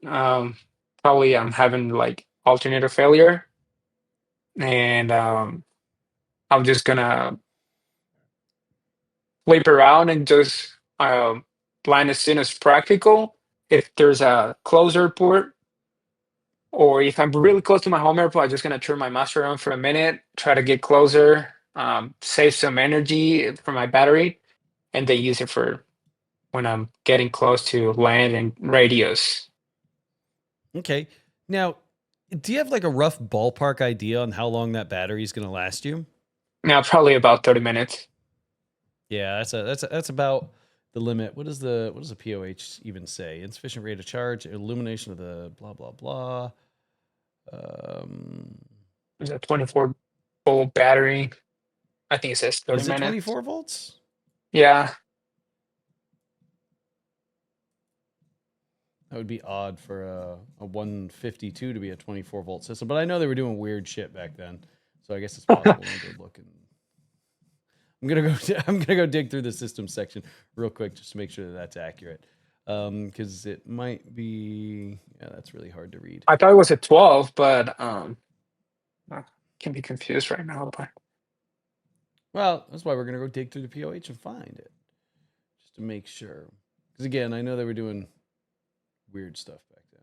um, probably I'm having like alternator failure, and I'm just gonna sleep around and just land as soon as practical. If there's a closed airport, or if I'm really close to my home airport, I'm just gonna turn my master on for a minute, try to get closer, save some energy for my battery, and then use it for when I'm getting close to land and radius. Okay, now, do you have like a rough ballpark idea on how long that battery is gonna last you? Now, probably about 30 minutes. Yeah, that's about the limit. What does the POH even say? Insufficient rate of charge, illumination of the blah blah blah. Um, There's a 24-volt battery. I think it says 30 is it minutes. 24 volts? Yeah. That would be odd for a 152 to be a 24 volt system, but I know they were doing weird shit back then, so I guess it's possible. Let me go look and I'm gonna go. I'm gonna go dig through the system section real quick just to make sure that that's accurate, because it might be. Yeah, that's really hard to read. I thought it was a 12, but I can be confused right now. But Well, that's why we're gonna go dig through the POH and find it, just to make sure. Because again, I know they were doing weird stuff back then.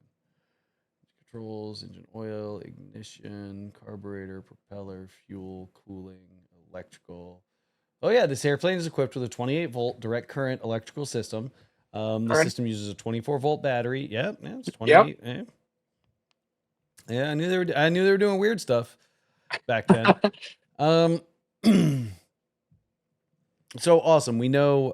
Controls, engine oil, ignition, carburetor, propeller, fuel, cooling, electrical. Oh yeah, this airplane is equipped with a 28 volt direct current electrical system. The alright. system uses a 24-volt battery. Yeah, it's Yep. 28. Yeah. Yeah, I knew they were doing weird stuff back then. Um, so awesome. We know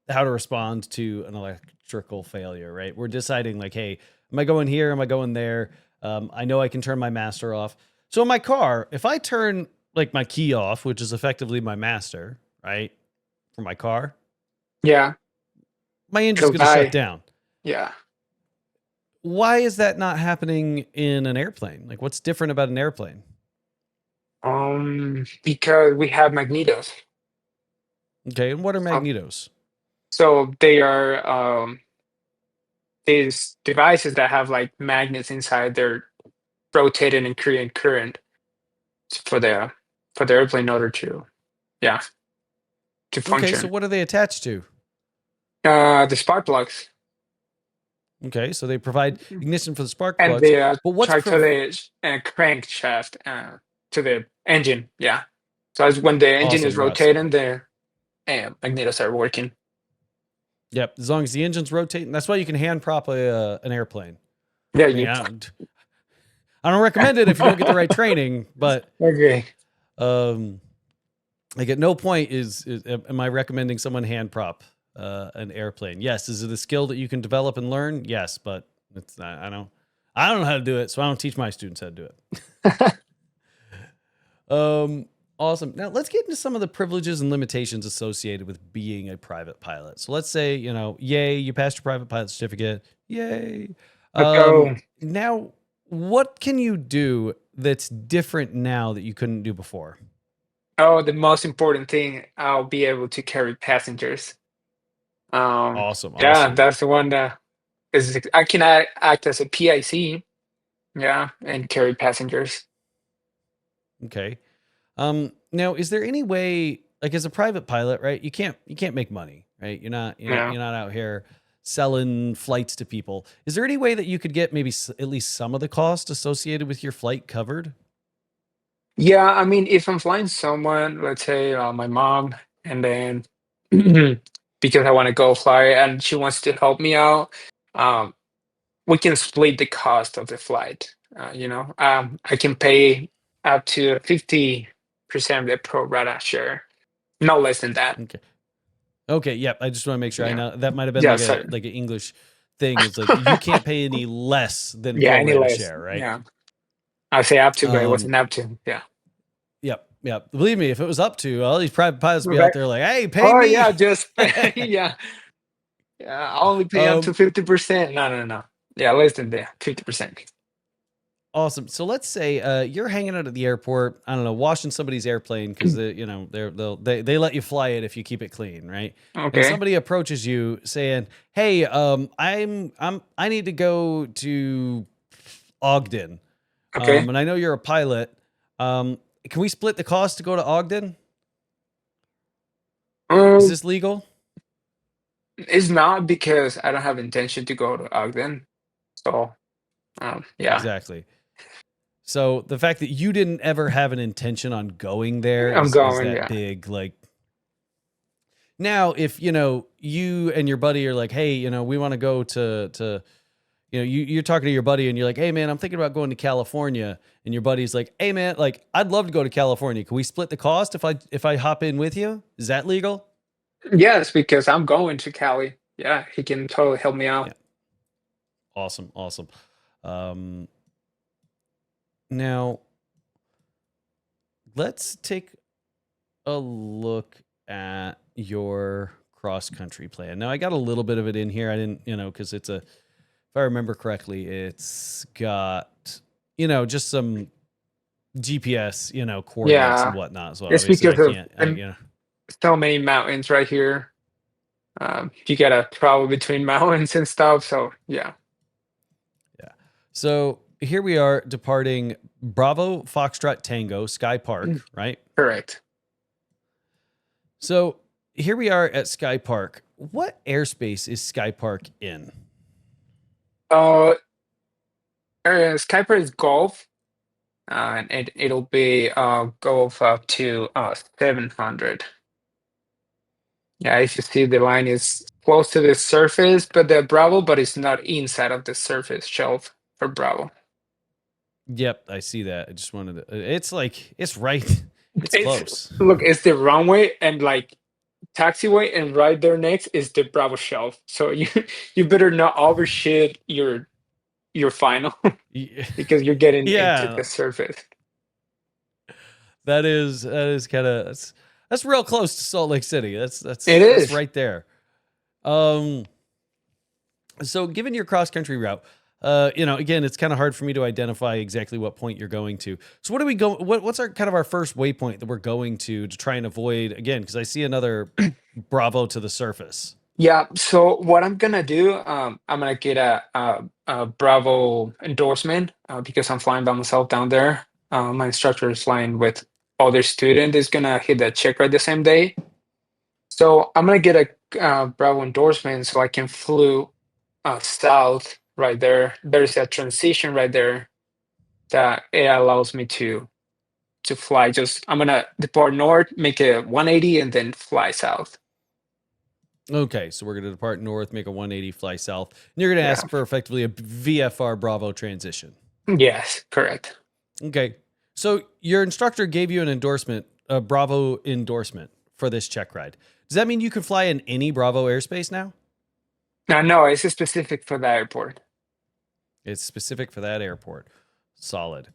how to respond to an electrical failure, right? We're deciding like, hey, am I going here? Am I going there? I know I can turn my master off. So in my car, if I turn like my key off, which is effectively my master, right, for my car, Yeah. my engine's It'll going to shut die. down. Yeah. Why is that not happening in an airplane? Like, what's different about an airplane? Because we have magnetos. Okay, and what are Um, magnetos? so they are these devices that have like magnets inside. They're rotating and creating current for the airplane in order to, yeah, to Okay, so function. what are they attached to? The spark plugs, Okay, so they provide ignition for the spark and plugs, the but what's charge to the crankshaft to the engine. Yeah. So as when the engine is awesome, Russ? rotating, the magnetos are working. Yep, as long as the engine's rotating, that's why you can hand prop an airplane. Yeah, I mean, you. I don't recommend it if you don't get the right training, but Okay. um, like at no point am I recommending someone hand prop an airplane. Yes, is it a skill that you can develop and learn? Yes, but it's not. I don't know how to do it, so I don't teach my students how to do it. Awesome. Now let's get into some of the privileges and limitations associated with being a private pilot. So let's say, yay, you passed your private pilot certificate. Yay. Let's go. Now what can you do that's different now that you couldn't do before? Oh, the most important thing, I'll be able to carry passengers. Um, Awesome. yeah, Awesome. that's the one that is I can act as a PIC, yeah, and carry passengers. Okay. Now is there any way, like as a private pilot, right? You can't make money, right? Yeah. You're not out here selling flights to people. Is there any way that you could get maybe at least some of the cost associated with your flight covered? Yeah, I mean, if I'm flying someone, let's say my mom, and then because I want to go fly and she wants to help me out, um, we can split the cost of the flight. I can pay up to 50% of the pro rata share, no less than that. Okay. Okay. Yep. I just want to make sure. I Yeah. know that might have been Yeah. like So, an English thing. It's like you can't pay any less than yeah, pro any rata less. share, right? Yeah. I say up to, but it Um. wasn't up to. Yeah. Yep. Yep. Believe me, if it was up to all these private pilots be out Right. there like, hey, pay Oh, me. yeah. Just, yeah. Yeah. I only pay up to um. 50%. No, no, no. Yeah. Less than the 50%. Awesome. So let's say you're hanging out at the airport. I don't know, washing somebody's airplane because they let you fly it if you keep it clean, right? And Okay. somebody approaches you saying, "Hey, I need to go to Ogden, Okay. and I know you're a pilot. Can we split the cost to go to Ogden? Is Um, this legal?" it's not because I don't have intention to go to Ogden. So, yeah, Exactly. So the fact that you didn't ever have an intention on going there I'm is going. that Yeah. big like. Now, if you and your buddy are like, hey, we want to go to you're talking to your buddy and you're like, hey man, I'm thinking about going to California, and your buddy's like, hey man, like I'd love to go to California. Can we split the cost if I hop in with you? Is that legal? Yes, because I'm going to Cali. Yeah, he can totally help me Yeah, out. awesome, awesome. Um, Now let's take a look at your cross country plan. Now I got a little bit of it in here. I didn't, because if I remember correctly, it's got, just some GPS, coordinates and Yeah, whatnot as well. it's Obviously, I because of can't, and so many mountains right here. You gotta travel between mountains and stuff. So yeah. yeah. So here we are departing Bravo Foxtrot Tango Sky Mm, Park, right? correct. So here we are at Sky Park. What airspace is Sky Park in? Uh, Skyper is Golf, and it'll be Golf up to 700. Yeah, if you see the line is close to the surface, but the Bravo, but it's not inside of the surface shelf for Bravo. Yep, I see that. I just wanted to, it's like, it's right, it's It's close. Look, it's the runway and like taxiway, and right there next is the Bravo shelf. So you you better not overshoot your final because you're getting into Yeah, the surface. that is kind of that's real close to Salt Lake City. That's It that's that's is. right there. Um, so given your cross country route, again, it's kind of hard for me to identify exactly what point you're going to. So what do we go? What's our kind of our first waypoint that we're going to try and avoid again? Because I see another Bravo to the surface. Yeah, so what I'm gonna do, I'm gonna get a Bravo endorsement because I'm flying by myself down there. My instructor is flying with other student is gonna hit that check right the same day. So I'm gonna get a Bravo endorsement so I can flew south right there. There's a transition right there that it allows me to fly. Just I'm gonna depart north, make a 180, and then fly south. Okay, so we're going to depart north, make a 180, fly south, and you're going to Yeah. ask for effectively a VFR Bravo transition. Yes, correct. Okay. So your instructor gave you an endorsement, a Bravo endorsement for this check ride. Does that mean you can fly in any Bravo airspace now? No, it's specific for the airport. It's specific for that airport. Solid.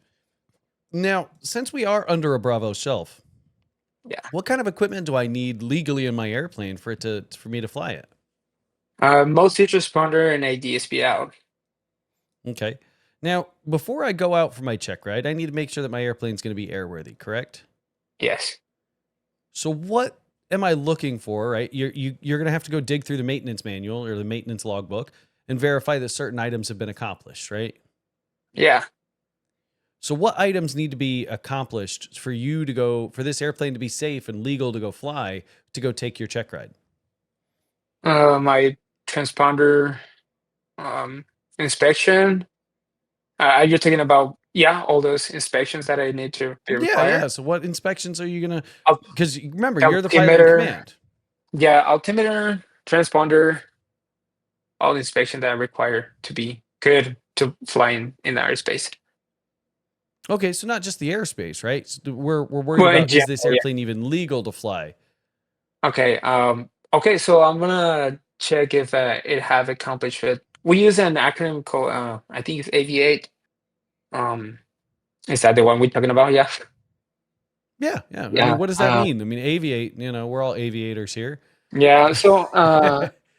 Now, since we are under a Bravo shelf, Yeah. what kind of equipment do I need legally in my airplane for me to fly it? Most hit responder and a DSP out. Okay. Now, before I go out for my check ride, I need to make sure that my airplane's going to be airworthy, correct? Yes. So what am I looking for, right? You're going to have to go dig through the maintenance manual or the maintenance logbook and verify that certain items have been accomplished, right? Yeah. So what items need to be accomplished for you to go for this airplane to be safe and legal to go fly to go take your check ride? My transponder um, inspection. Are you talking about Yeah, all those inspections that I need to be Yeah, yeah. required. So what inspections are you gonna? Al- Because remember, you're the pilot in Altimeter, command. yeah, altimeter, transponder, all the inspection that I require to be good to fly in airspace. Okay, so not just the airspace, right? So we're worried Well, in about is this general, yeah. airplane even legal to fly? Okay, okay, so I'm gonna check if it have accomplished it. We use an acronym called I think it's Aviate. Um, is that the one we're talking about? Yeah. Yeah, yeah. I mean, Yeah. what does that mean? I mean, aviate. We're all aviators here. Yeah. So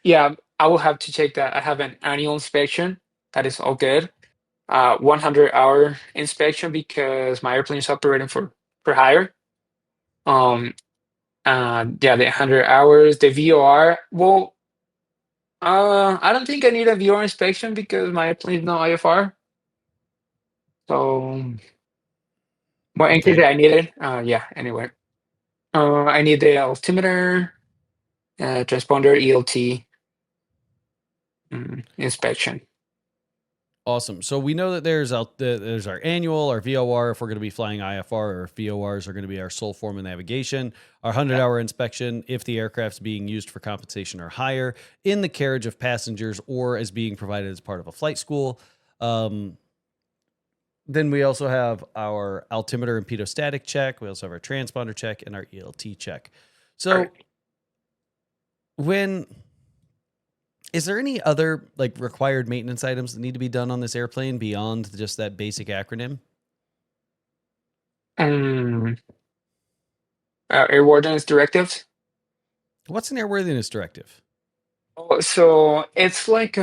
yeah, I will have to check that. I have an annual inspection. That is all good. 100-hour inspection because my airplane is operating for hire. Um, yeah, the 100 hours, the VOR. Well, I don't think I need a VOR inspection because my airplane is not IFR. So, well, in case Okay, I need it, yeah. Anyway, I need the altimeter, transponder, ELT inspection. awesome. So we know that there's our annual, our VOR if we're going to be flying IFR, or if VORs are going to be our sole form of navigation. Our Yeah. 100-hour inspection if the aircraft's being used for compensation or hire in the carriage of passengers or as being provided as part of a flight school. Um, Then we also have our altimeter and pitot-static check. We also have our transponder check and our ELT check. All right. So when is there any other like required maintenance items that need to be done on this airplane beyond just that basic acronym? Um, airworthiness directives. What's an airworthiness directive? Oh, so it's like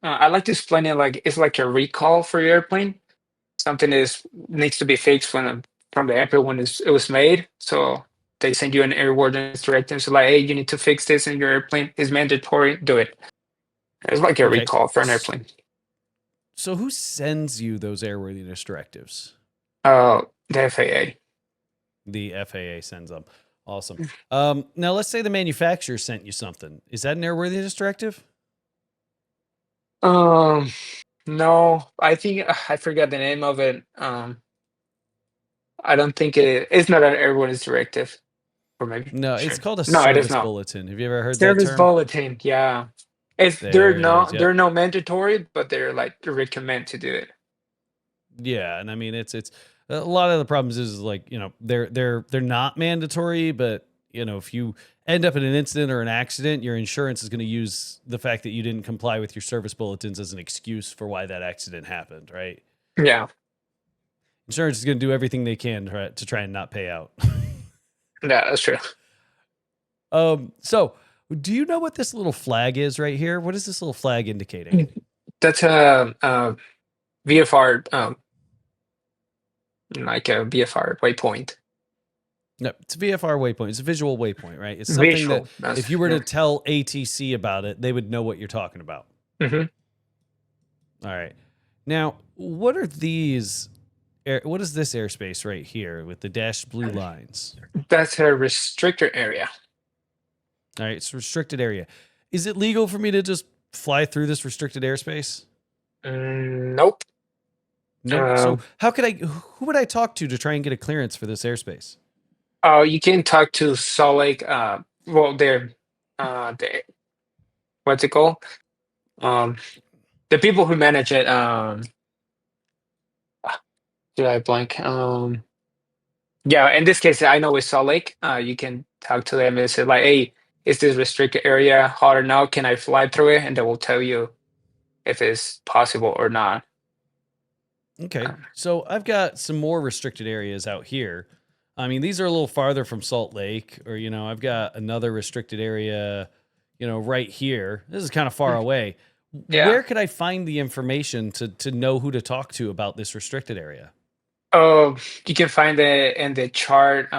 I like to explain it like it's like a recall for your airplane. Something is needs to be fixed from the airplane when it was made. So they send you an airworthiness directive. So like, hey, you need to fix this in your airplane. It's mandatory. Do it. It's like a Okay. recall for an airplane. So who sends you those airworthiness directives? The FAA. The FAA sends them. Awesome. Now let's say the manufacturer sent you something. Is that an airworthiness directive? Um, no, I think I forgot the name of it. I don't think it's not an airworthiness directive. Or maybe No, it's sure. called a No, it is service not. bulletin. Have you ever heard that Service term? bulletin, yeah. It's There it is. they're Yep. not mandatory, but they're like recommend to do it. Yeah, and I mean it's a lot of the problems is like they're not mandatory, but if you end up in an incident or an accident, your insurance is going to use the fact that you didn't comply with your service bulletins as an excuse for why that accident happened, right? Yeah, Insurance is going to do everything they can to try and not pay out. yeah, that's true. So do you know what this little flag is right here? What is this little flag indicating? That's a VFR, like a VFR waypoint. No, it's a VFR waypoint. It's a visual waypoint, right? It's something that Visual. That's if you were yeah. to tell ATC about it, they would know what you're talking about. Hmm. All right. Now, what are these? What is this airspace right here with the dashed blue lines? That's a restrictor area. All right, it's restricted area. Is it legal for me to just fly through this restricted airspace? Nope. Nope. So Um, how could I? Who would I talk to try and get a clearance for this airspace? you can talk to Salt Lake. Well, they're the what's it called? Um, the people who manage it. Did I blank? Yeah, in this case, I know with Salt Lake, you can talk to them and say like, "Hey, is this restricted area hot or not? Can I fly through it?" And they will tell you if it's possible or not. Okay. Uh, So I've got some more restricted areas out here. I mean, these are a little farther from Salt Lake, or, I've got another restricted area, right here. This is kind of far away. yeah. Where could I find the information to know who to talk to about this restricted area? Oh, you can find it in the chart,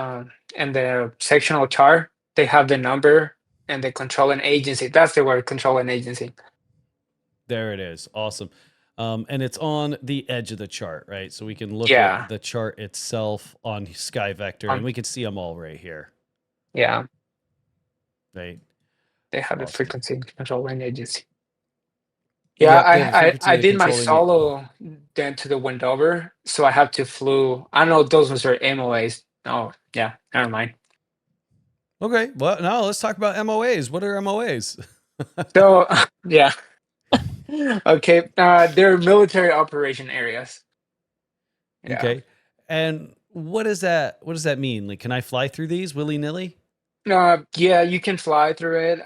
in the sectional chart. They have the number and the controlling agency. That's the word, controlling agency. There it is. Awesome. And it's on the edge of the chart, right? So we can look Yeah. at the chart itself on Sky Vector and Um, we can see them all right here, yeah. right? They have the Awesome. frequency controlling agency. Yeah, Yep, they have a I frequency of did my controlling it. solo then to the Wendover, so I have to flew. I don't know those ones are MOAs. Oh yeah, never mind. Okay, well, now let's talk about MOAs. What are MOAs? So yeah, okay. They're military operation areas. Yeah. Okay, and what does that mean? Like, can I fly through these willy nilly? Yeah, you can fly through it.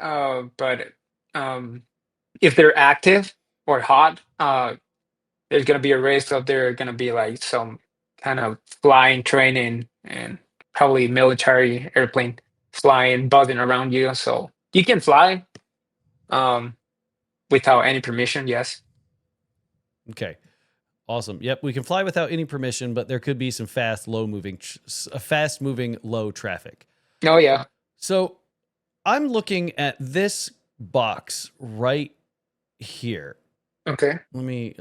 But um, if they're active or hot, there's gonna be a risk of there gonna be like some kind of flying training and probably military airplane flying, buzzing around you. So you can fly um without any permission, yes. Okay, awesome. Yep, we can fly without any permission, but there could be some fast moving, low traffic. Oh yeah. So I'm looking at this box right here. Okay. Let me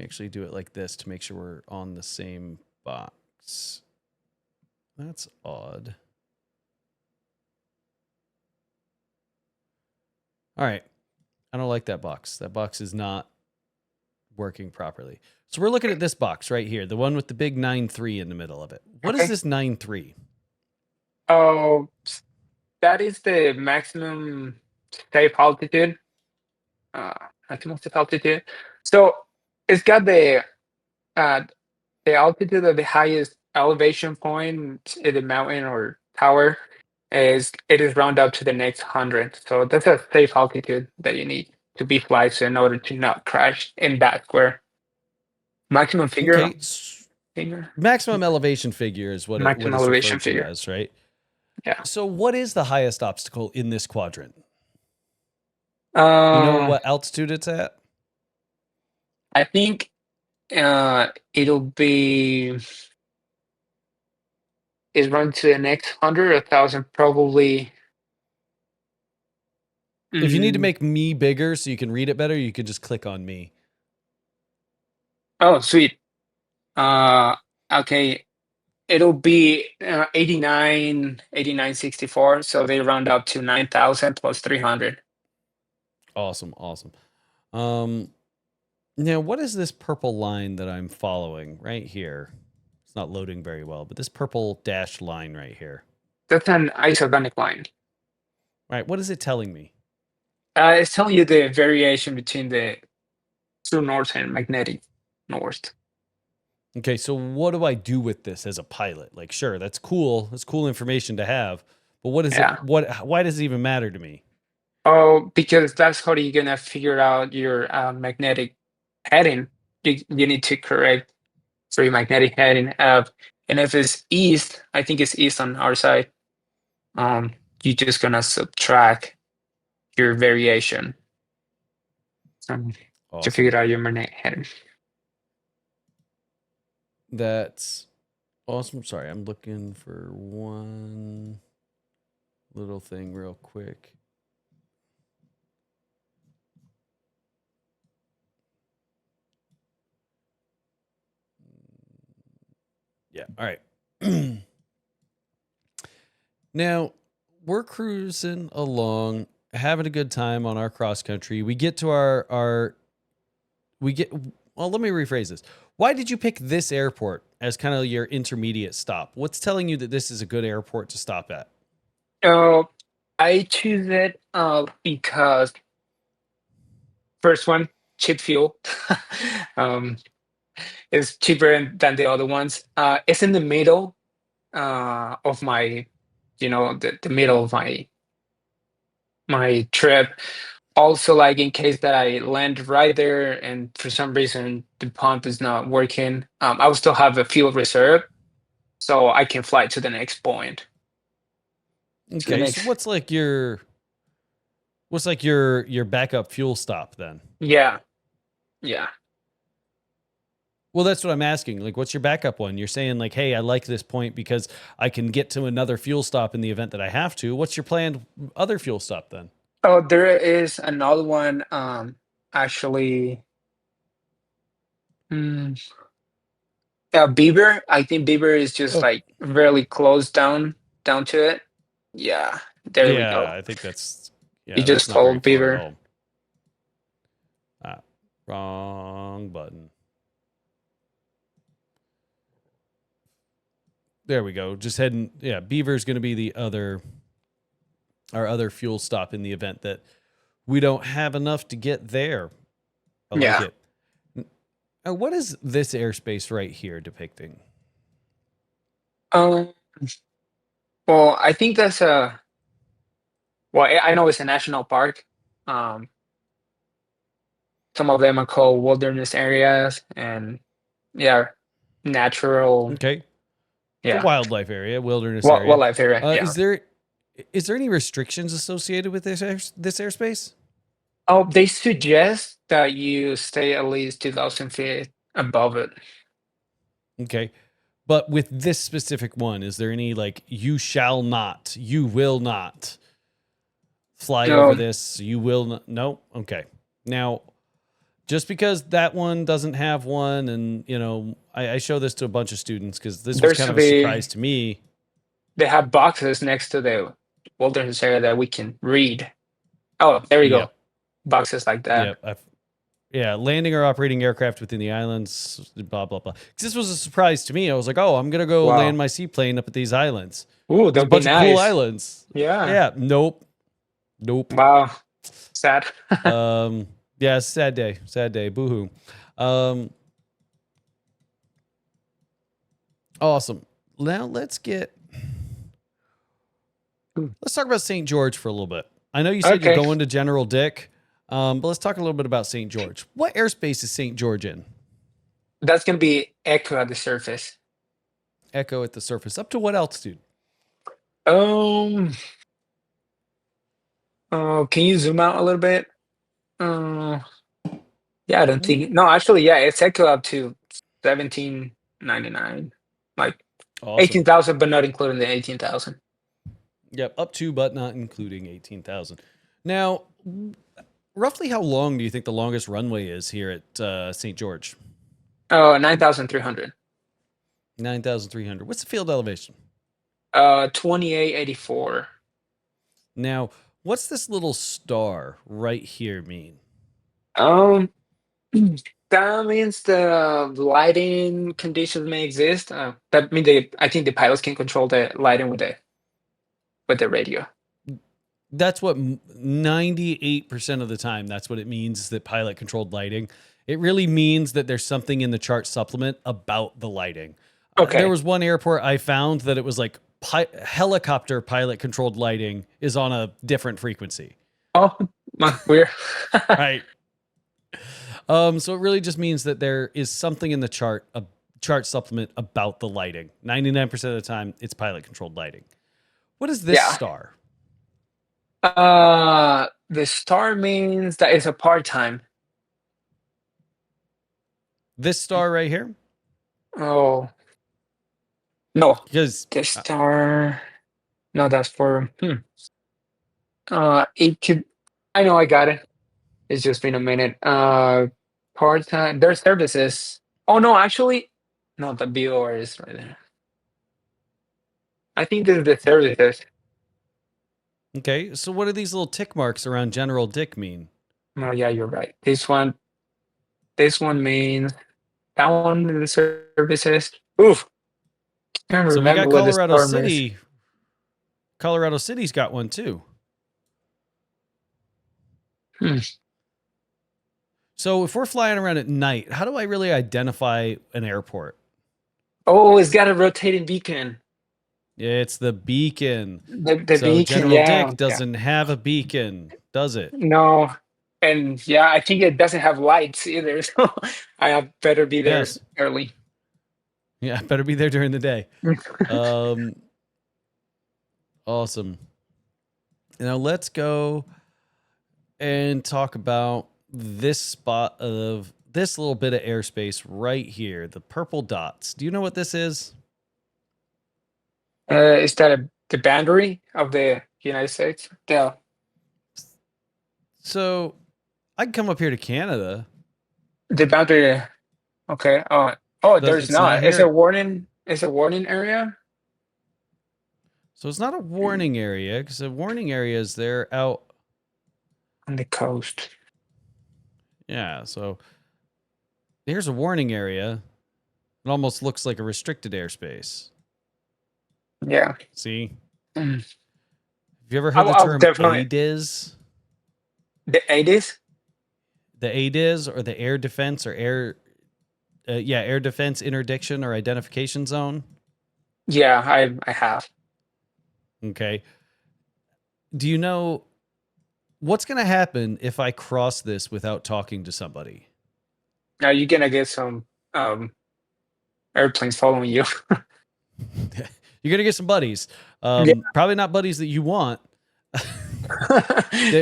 actually do it like this to make sure we're on the same box. That's odd. All right. I don't like that box. That box is not working properly. So we're looking at this box right here, the one with the big 9.3 in the middle of it. What is Okay. this 9.3? Oh, that is the maximum safe altitude. Uh, maximum safe altitude. So it's got uh the altitude of the highest elevation point in the mountain or tower is it is round up to the next 100. So that's a safe altitude that you need to be flight so in order to not crash in that square. Maximum figure, Okay. figure, Maximum elevation figure is what maximum it's elevation referred to figure. as, right? Yeah. So what is the highest obstacle in this quadrant? You know Uh, what altitude it's at? I think it'll be is run to the next 100, 1,000, probably. If you need to Mm, make me bigger so you can read it better, you could just click on me. oh, sweet. Uh, okay. It'll be 89,64. So they round up to 9,000 plus 300. Awesome, awesome. Um, Now, what is this purple line that I'm following right here? It's not loading very well, but this purple dashed line right here. That's an isogonic line. Right, what is it telling me? It's telling you the variation between the true north and magnetic north. Okay, so what do I do with this as a pilot? Like, sure, that's cool. That's cool information to have, but what is it? Yeah. Why does it even matter to me? Oh, because that's how you're gonna figure out your magnetic heading. You need to correct for your magnetic heading. And if it's east, I think it's east on our side. You're just gonna subtract your variation um, to Awesome. figure out your magnetic heading. That's awesome. Sorry, I'm looking for one little thing real quick. Yeah, all right. Now, we're cruising along, having a good time on our cross country. We get to we get well, let me rephrase this. Why did you pick this airport as kind of your intermediate stop? What's telling you that this is a good airport to stop at? So I choose it because first one, cheap fuel. um, it's cheaper than the other ones. It's in the middle of my, the middle of my trip. Also, like in case that I land right there and for some reason the pump is not working, I will still have a fuel reserve, so I can fly to the next point, to the Okay, so next. what's like your backup fuel stop then? Yeah, yeah. Well, that's what I'm asking. Like, what's your backup one? You're saying like, hey, I like this point because I can get to another fuel stop in the event that I have to. What's your planned other fuel stop then? Oh, there is another one. Actually, hmm, yeah, Bieber. I think Bieber is just Oh, like really close down to it. Yeah, there we yeah, go. I think that's You yeah, that's just not very told far at Bieber. all. Wrong button. There we go. Just heading. Yeah, Beaver is going to be our other fuel stop in the event that we don't have enough to get there. I like Yeah. it. What is this airspace right here depicting? Um. Well, I think that's a. Well, I know it's a national park. Um. Some of them are called wilderness areas, and yeah, natural. Okay, it's a Yeah, wildlife area, wilderness area. wildlife area. Uh, Yeah. is there is there any restrictions associated with this airspace? Oh, they suggest that you stay at least 2,000 feet above it. Okay, but with this specific one, is there any like you will not fly over So this? You will not. No. Okay. Now, just because that one doesn't have one, and I show this to a bunch of students because this was there's kind of a the surprise to me. they have boxes next to the wilderness area that we can read. Oh, there you go. Yep. Boxes like that. Yep. Yeah, landing or operating aircraft within the islands, blah, blah, blah. 'Cause this was a surprise to me. I was like, oh, I'm going to go land Wow. my seaplane up at these islands. Ooh, There's a that'd be bunch of cool nice. islands. Yeah. Yeah, nope. Nope. Wow. Sad. Yeah, sad day. Sad day. Boo-hoo. Um, awesome. Now let's talk about St. George for a little bit. I know you said you're Okay. going to General Dick, but let's talk a little bit about St. George. What airspace is St. George in? That's gonna be echo at the surface. Echo at the surface. Up to what altitude? Um, can you zoom out a little bit? Uh, yeah, I don't think. No, actually, yeah, it's echo up to 1799, like Awesome. 18,000, but not including the 18,000. Yep, up to but not including 18,000. Now, roughly how long do you think the longest runway is here at St. George? Oh, 9,300. 9,300. What's the field elevation? 2884. Now, what's this little star right here mean? Um, that means the lighting conditions may exist. That mean I think the pilots can control the lighting with the radio. That's what 98% of the time, that's what it means, that pilot controlled lighting. It really means that there's something in the chart supplement about the lighting. There Okay. was one airport I found that it was like helicopter pilot controlled lighting is on a different frequency. Oh, weird. Right. So it really just means that there is something in the chart, a chart supplement about the lighting. 99% of the time, it's pilot controlled lighting. What is this Yeah. star? The star means that it's a part-time. This star right here? Oh, no. Because The star. No, that's for. It could. I know. I got it. It's just been a minute. Part-time. Their services. Oh no, actually, no. The BOR is right there. I think this is the services. okay, so what do these little tick marks around General Dick mean? No, yeah, you're right. This one. This one means that one is the services. Oof. Can't So we remember got what the Colorado storm is. City. Colorado City's got one too. Hmm. So if we're flying around at night, how do I really identify an airport? Oh, it's got a rotating beacon. It's the beacon. The So beacon, General yeah, Dick yeah. doesn't have a beacon, does it? No, and yeah, I think it doesn't have lights either, so I have better be there Yes. early. Yeah, better be there during the day. Um, awesome. Now let's go and talk about this spot of this little bit of airspace right here, the purple dots. Do you know what this is? Is that the boundary of the United States? Yeah. So I can come up here to Canada. The boundary. Okay. Oh, Does there's it's not not. It's a here. warning. It's a warning area So it's not a warning area because the warning areas they're out. on the coast. Yeah. So Here's a warning area. It almost looks like a restricted airspace. Yeah. See? Mm. Have you ever heard the I'll term definitely ADIS? the 80s. The ADIS or the air defense or air defense interdiction or identification zone? Yeah, I have. Okay. Do you know what's going to happen if I cross this without talking to somebody? Now you're gonna get some um airplanes following you. You're going to get some buddies. Yeah. Probably not buddies that you want.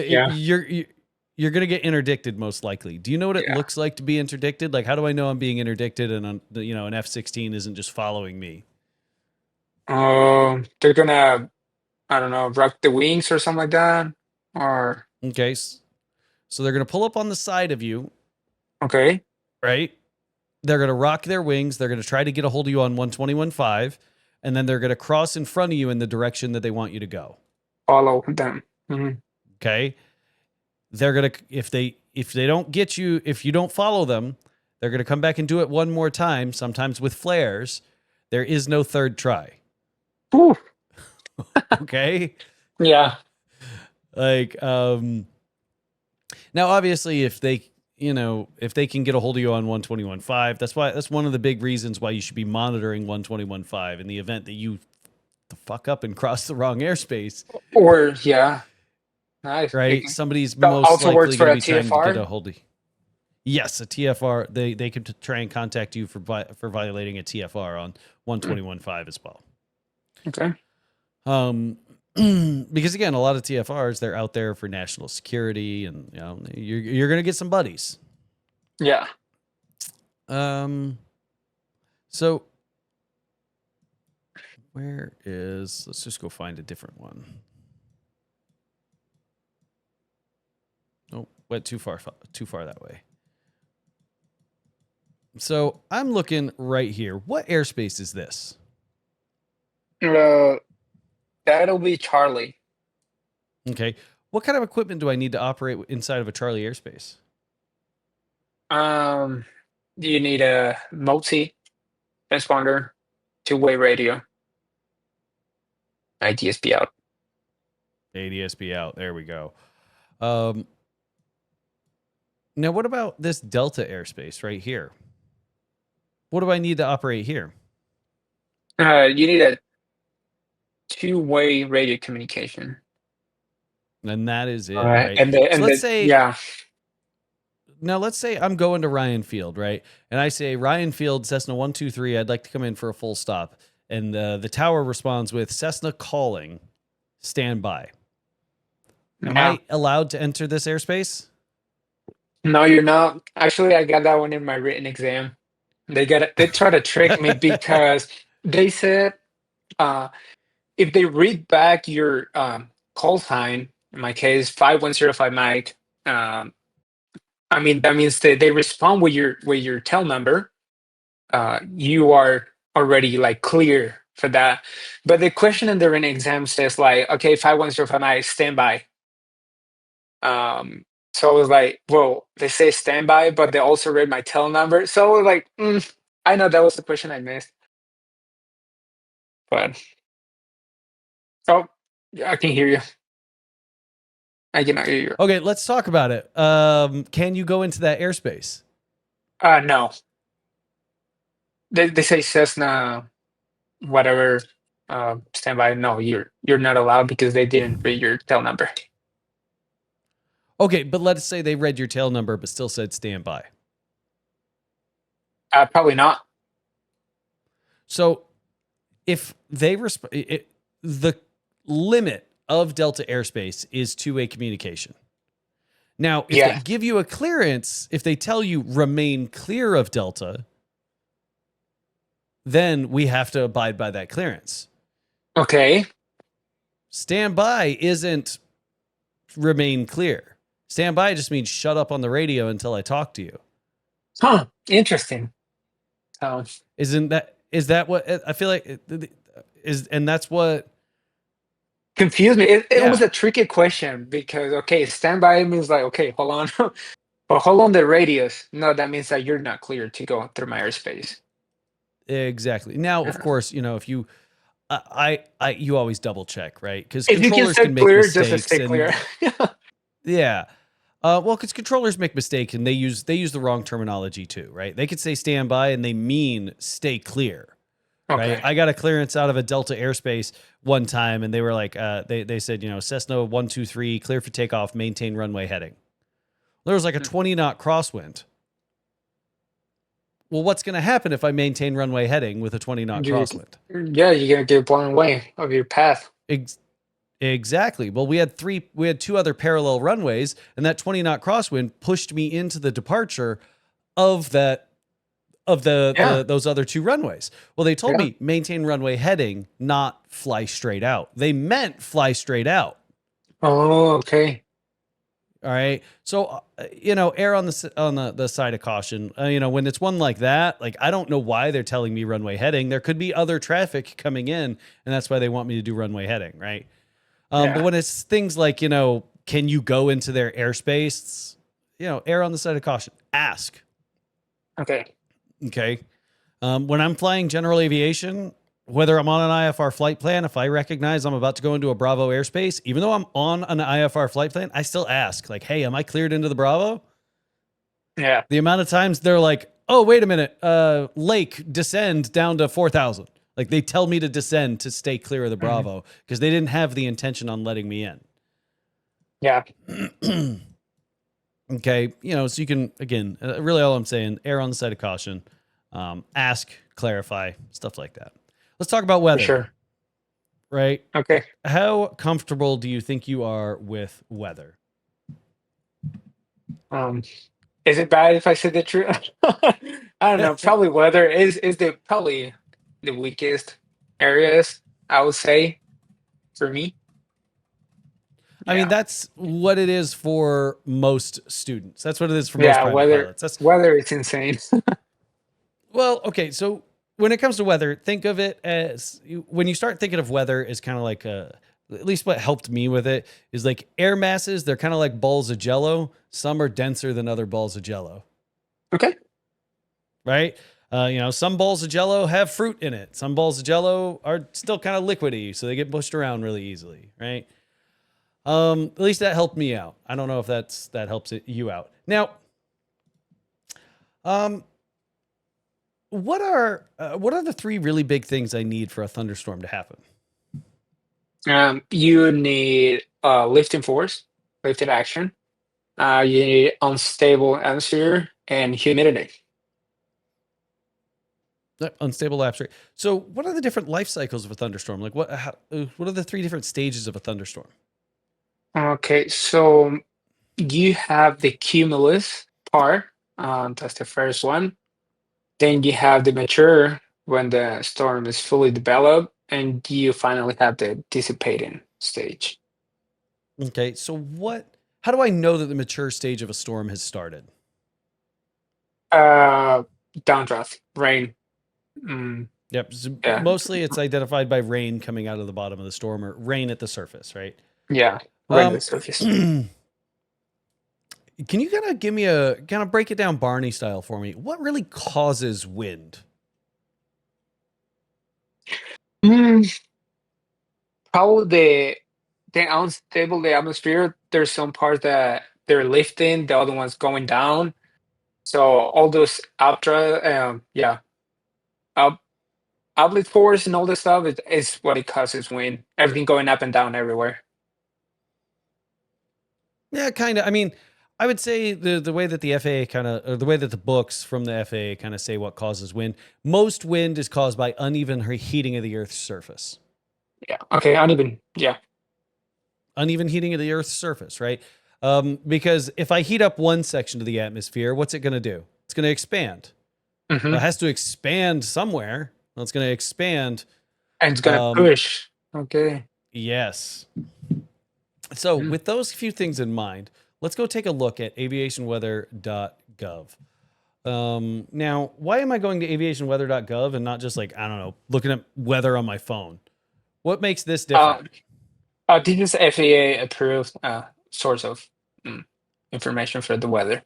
Yeah. You're going to get interdicted most likely. Do you know what it Yeah. looks like to be interdicted? Like, how do I know I'm being interdicted and an F-16 isn't just following me? They're gonna, I don't know, rock the wings or something like that. Or Okay. So they're going to pull up on the side of you, okay, right? They're going to rock their wings. They're going to try to get a hold of you on 121.5, and then they're going to cross in front of you in the direction that they want you to go. follow them. Mhm. Okay. They're going to, if they don't get you, if you don't follow them, they're going to come back and do it one more time, sometimes with flares. There is no third try. Whew. Okay. Yeah. Like, now obviously if they can get a hold of you on 121.5, that's one of the big reasons why you should be monitoring 121.5 in the event that you fuck up and cross the wrong airspace, Or yeah. Nice. right? Somebody's That most also works likely for going to a be trying to get TFR. a hold of you. Yes, a TFR. They could try and contact you for violating a TFR on Mm. 121.5 as well. Okay. Um, because again, a lot of TFRs they're out there for national security, and you're going to get some buddies. Yeah. So where is? Let's just go find a different one. Oh, went too far that way. So I'm looking right here. What airspace is this? Uh, that'll be Charlie. Okay. What kind of equipment do I need to operate inside of a Charlie airspace? Um, you need a multi transponder, two-way radio, IDSP out. ADSB out. There we go. Um, Now, what about this Delta airspace right here? What do I need to operate here? You need a two-way radio communication. And that is All it, right. right? And the So and the yeah. let's say I'm going to Ryan Field, right? And I say, Ryan Field, Cessna 123, I'd like to come in for a full stop. And the tower responds with Cessna calling, stand by. Am Yeah. I allowed to enter this airspace? No, you're not. Actually, I got that one in my written exam. They try to trick me because they said uh if they read back your call sign, in my case 5105 Mike, I mean that means they respond with your tel number. You are already like clear for that. But the question in the written exam says like, okay, 5105 Mike, stand by. So I was like, well, they say standby, but they also read my tel number. So I was like, I know that was the question I missed, but oh, yeah, I can hear you. I cannot hear you. Okay, let's talk about it. Can you go into that airspace? No, they say Cessna, whatever, standby. No, you're not allowed because they didn't read your tel number. Okay, but let's say they read your tail number but still said stand by. Probably not. So if they the limit of Delta airspace is two-way communication. Now, if they Yeah. give you a clearance, if they tell you remain clear of Delta, then we have to abide by that clearance. Okay. Stand by isn't remain clear. Stand by just means shut up on the radio until I talk to you. Huh. Interesting. So Is that what I feel like is, and that's what, confused me. It was yeah. a tricky question because okay, standby means like okay, hold on. But hold on the radius. No, that means that you're not clear to go through my airspace. Exactly. Now, of Yeah. course, if you you always double check, right? Because If you can controllers stay can make clear, just mistakes, stay clear. and yeah, well, because controllers make mistakes, and they use the wrong terminology too, right? They could say stand by, and they mean stay clear, right? Okay. I got a clearance out of a Delta airspace one time, and they were like, they said, Cessna 123 clear for takeoff, maintain runway heading. There was like a 20-knot crosswind. Well, what's going to happen if I maintain runway heading with a 20-knot You, crosswind? yeah, you're gonna get blown away of your path. Ex- exactly. Well, we had two other parallel runways, and that 20-knot crosswind pushed me into the departure of that of Yeah. those other two runways. Well, they told Yeah. me maintain runway heading, not fly straight out. They meant fly straight out. Oh, okay. All right. So, err on the side of caution. When it's one like that, like I don't know why they're telling me runway heading. There could be other traffic coming in, and that's why they want me to do runway heading, right? But Yeah. when it's things like, can you go into their airspace? Err on the side of caution. Ask. Okay. Okay. When I'm flying general aviation, whether I'm on an IFR flight plan, if I recognize I'm about to go into a Bravo airspace, even though I'm on an IFR flight plan, I still ask, like, hey, am I cleared into the Bravo? Yeah. The amount of times they're like, oh, wait a minute, lake, descend down to 4,000. Like they tell me to descend to stay clear of the Mhm. Bravo because they didn't have the intention on letting me in. Yeah. Okay. So you can, again, really all I'm saying, err on the side of caution, ask, clarify, stuff like that. Let's talk about For weather, sure. right? Okay. How comfortable do you think you are with weather? Um, is it bad if I say the truth? I don't know. Probably weather is the probably the weakest areas, I would say, for me. I mean, Yeah. that's what it is for most students. That's what it is for most Yeah, private weather pilots. That's weather is insane. Well, okay. So when it comes to weather, think of it as when you start thinking of weather as kind of like at least what helped me with it is like air masses. They're kind of like balls of jello. Some are denser than other balls of jello, Okay. right? Some balls of jello have fruit in it. Some balls of jello are still kind of liquidy, so they get pushed around really easily, right? At least that helped me out. I don't know if that helps you out. Now, um, what are the three really big things I need for a thunderstorm to happen? You need lifting force, lifted action. You need unstable atmosphere and humidity. Unstable lapse rate. So, what are the different life cycles of a thunderstorm? Like, what are the three different stages of a thunderstorm? Okay, so you have the cumulus part. That's the first one. Then you have the mature when the storm is fully developed, and you finally have the dissipating stage. Okay, so How do I know that the mature stage of a storm has started? Uh, Downdraft, rain. Mm, Yep. So yeah, mostly, it's identified by rain coming out of the bottom of the storm or rain at the surface, right? yeah, rain on the Um, surface. can you kind of break it down Barney style for me? What really causes wind? Mm, probably the unstable the atmosphere. There's some parts that they're lifting, the other one's going down. So all those yeah, up outlet force and all this stuff is what it causes wind. Everything going up and down everywhere. Yeah, kind of. I mean, I would say the way that the FAA kind of, or the way that the books from the FAA kind of say what causes wind, most wind is caused by uneven heating of the Earth's surface. Yeah. Okay. Uneven. Yeah. Uneven heating of the Earth's surface, right? Because if I heat up one section of the atmosphere, what's it going to do? It's going to expand. Well, it Hmm. has to expand somewhere. Well, it's going to expand. And it's gonna Um, push. Okay. yes. So, Mm. with those few things in mind, let's go take a look at aviationweather.gov. Now, why am I going to aviationweather.gov and not just like, I don't know, looking at weather on my phone? What makes this different? Uh, this is FAA approved source of mm, information for the weather.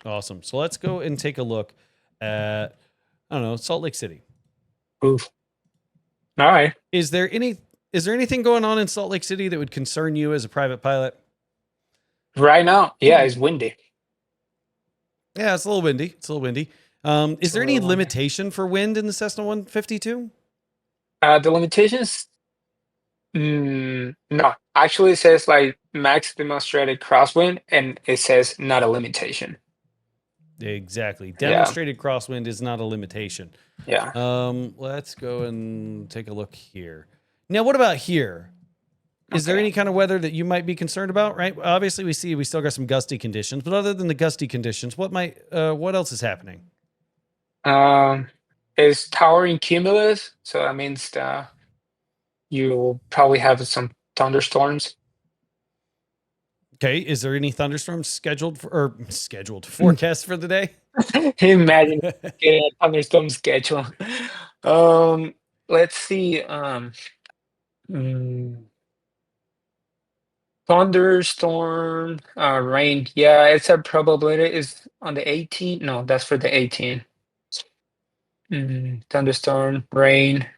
Awesome. So let's go and take a look at, I don't know, Salt Lake City. Oof. All right. Is there anything going on in Salt Lake City that would concern you as a private pilot? Right now, yeah, it's windy. Yeah, it's a little windy. It's a little windy. Is It's a there any little windy. limitation for wind in the Cessna 152? The limitations, no. Actually, it says like max demonstrated crosswind, and it says not a limitation. Exactly. Yeah, Demonstrated crosswind is not a limitation. yeah. Let's go and take a look here. Now, what about here? Is there Okay. any kind of weather that you might be concerned about? Right. Obviously, we still got some gusty conditions, but other than the gusty conditions, what else is happening? Um, it's towering cumulus, so that means you'll probably have some thunderstorms. Okay. Is there any thunderstorms scheduled or scheduled forecast for the day? Imagine getting a thunderstorm schedule. Um, let's see. Mm, thunderstorm, rain. Yeah, it's a probability is on the 18th. No, that's for the 18th. Thunderstorm, rain.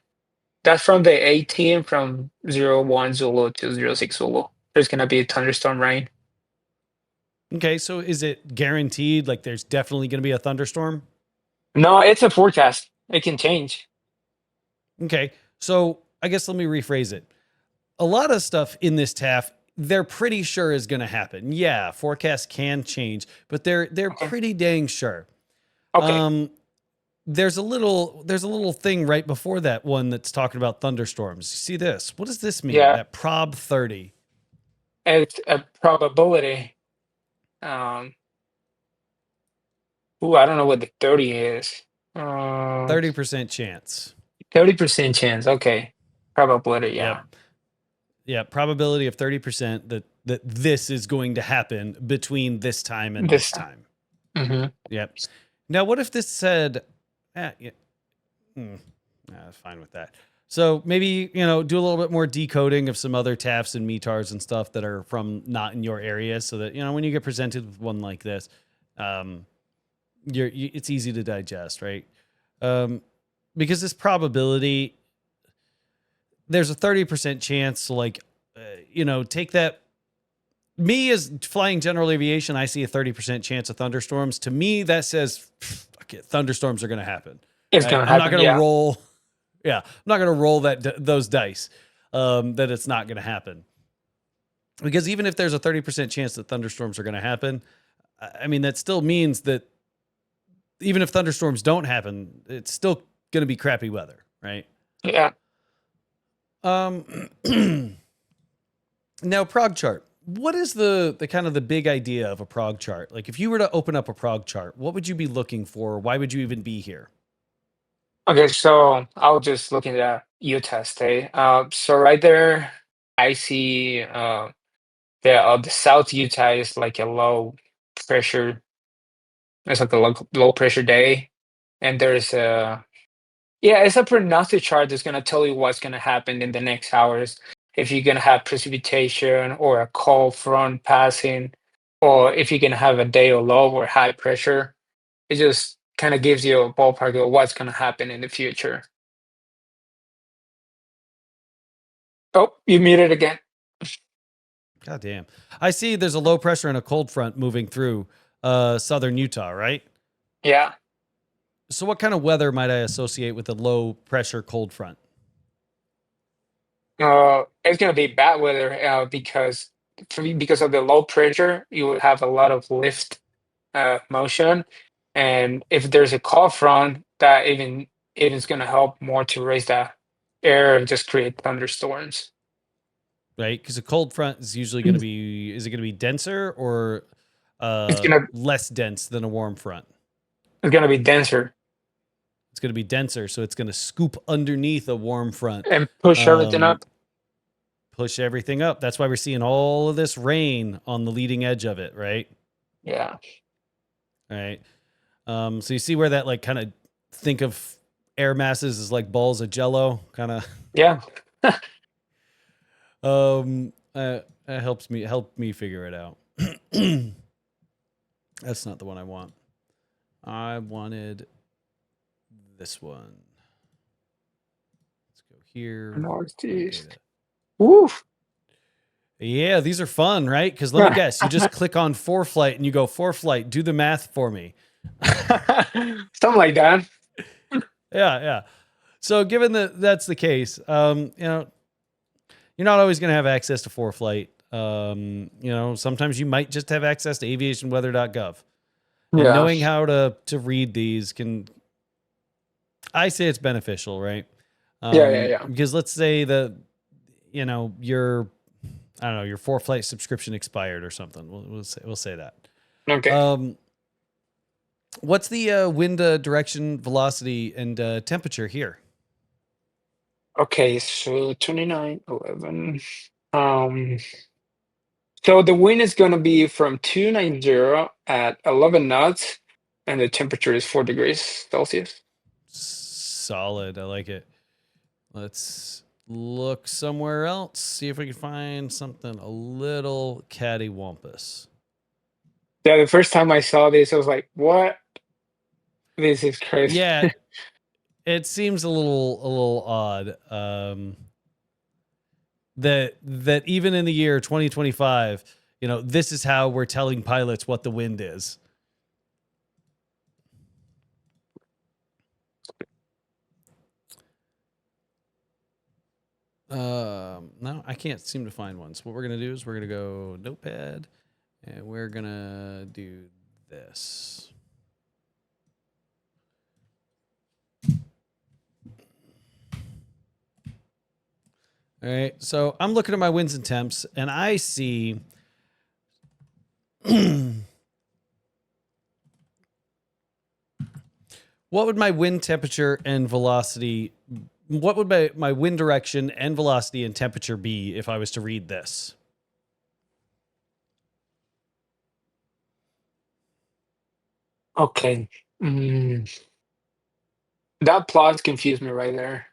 That's from the 18th from 01 Zulu to 06 Zulu. There's gonna be a thunderstorm rain. Okay. So is it guaranteed? Like there's definitely going to be a thunderstorm? No, it's a forecast. It can change. Okay. So I guess let me rephrase it. A lot of stuff in this TAF, they're pretty sure is going to happen. Yeah, forecasts can change, but they're Okay. pretty dang sure. Okay. Um, there's a little thing right before that one that's talking about thunderstorms. You see this? What does this mean? Yeah, That prob 30. it's a probability. Um, I don't know what the 30 is. Um, 30% chance. 30% chance. Okay. Probability, yeah. Yep. Yeah, probability of 30% that this is going to happen between this time and This this time. time. Mm-hmm. Yep. Now, what if this said, yeah, fine with that. So maybe, do a little bit more decoding of some other TAFs and METARs and stuff that are from not in your area so that, when you get presented with one like this, um, it's easy to digest, right? Um, because this probability, there's a 30% chance. So like, take that. Me as flying general aviation, I see a 30% chance of thunderstorms. To me, that says okay, thunderstorms are going to happen. It's Right? gonna I'm not happen, going to yeah. roll. Yeah, I'm not going to roll those dice. That it's not going to happen because even if there's a 30% chance that thunderstorms are going to happen, I mean that still means that even if thunderstorms don't happen, it's still going to be crappy weather, right? Yeah. Um, Now, prog chart. What is the kind of the big idea of a prog chart? Like, if you were to open up a prog chart, what would you be looking for? Why would you even be here? Okay, so I'll just look at the Utah State. So right there, I see the South Utah is like a low pressure. It's like a low pressure day, and there's a yeah, it's a prognostic chart that's gonna tell you what's gonna happen in the next hours. If you're gonna have precipitation or a cold front passing, or if you're gonna have a day of low or high pressure. It just kind of gives you a ballpark of what's gonna happen in the future. Oh, you muted again. God damn. I see there's a low pressure and a cold front moving through southern Utah, right? Yeah. So, what kind of weather might I associate with a low pressure cold front? It's gonna be bad weather because because of the low pressure, you will have a lot of lift motion, and if there's a cold front, that even is gonna help more to raise the air and just create thunderstorms. Right? Because a cold front is usually going to be, is it going to be denser or It's gonna less dense than a warm front? it's gonna be denser It's going to be denser, so it's going to scoop underneath a warm front, and push everything um, up. push everything up. That's why we're seeing all of this rain on the leading edge of it, right? Yeah. Right. So you see where that like kind of think of air masses as like balls of jello, kind of. Yeah. That help me figure it out. That's not the one I want. I wanted this one. Let's go here. Point Northeast. data. Woof. Yeah, these are fun, right? Because let me guess, you just click on for flight and you go for flight. Do the math for me. Something like that. Yeah, yeah. So given that that's the case, you're not always going to have access to for flight. Sometimes you might just have access to aviationweather.gov. And Yeah. knowing how to read these I say it's beneficial, right? Yeah. Because let's say that, your, I don't know, your for flight subscription expired or something. We'll say that. Okay. What's the wind direction, velocity, and temperature here? Okay, so 2911. Um, so the wind is going to be from 290 at 11 knots, and the temperature is 4 degrees Celsius. Solid. I like it. Let's look somewhere else. See if we can find something a little cattywampus. Yeah, the first time I saw this, I was like, what? This is crazy. Yeah, it seems a little odd. That even in the year 2025, this is how we're telling pilots what the wind is. No, I can't seem to find one. So what we're gonna do is we're gonna go notepad, and we're gonna do this. All right. So I'm looking at my winds and temps, and I see what would my wind temperature and velocity, what would my wind direction and velocity and temperature be if I was to read this? Okay. Mm, that plot confused me right there.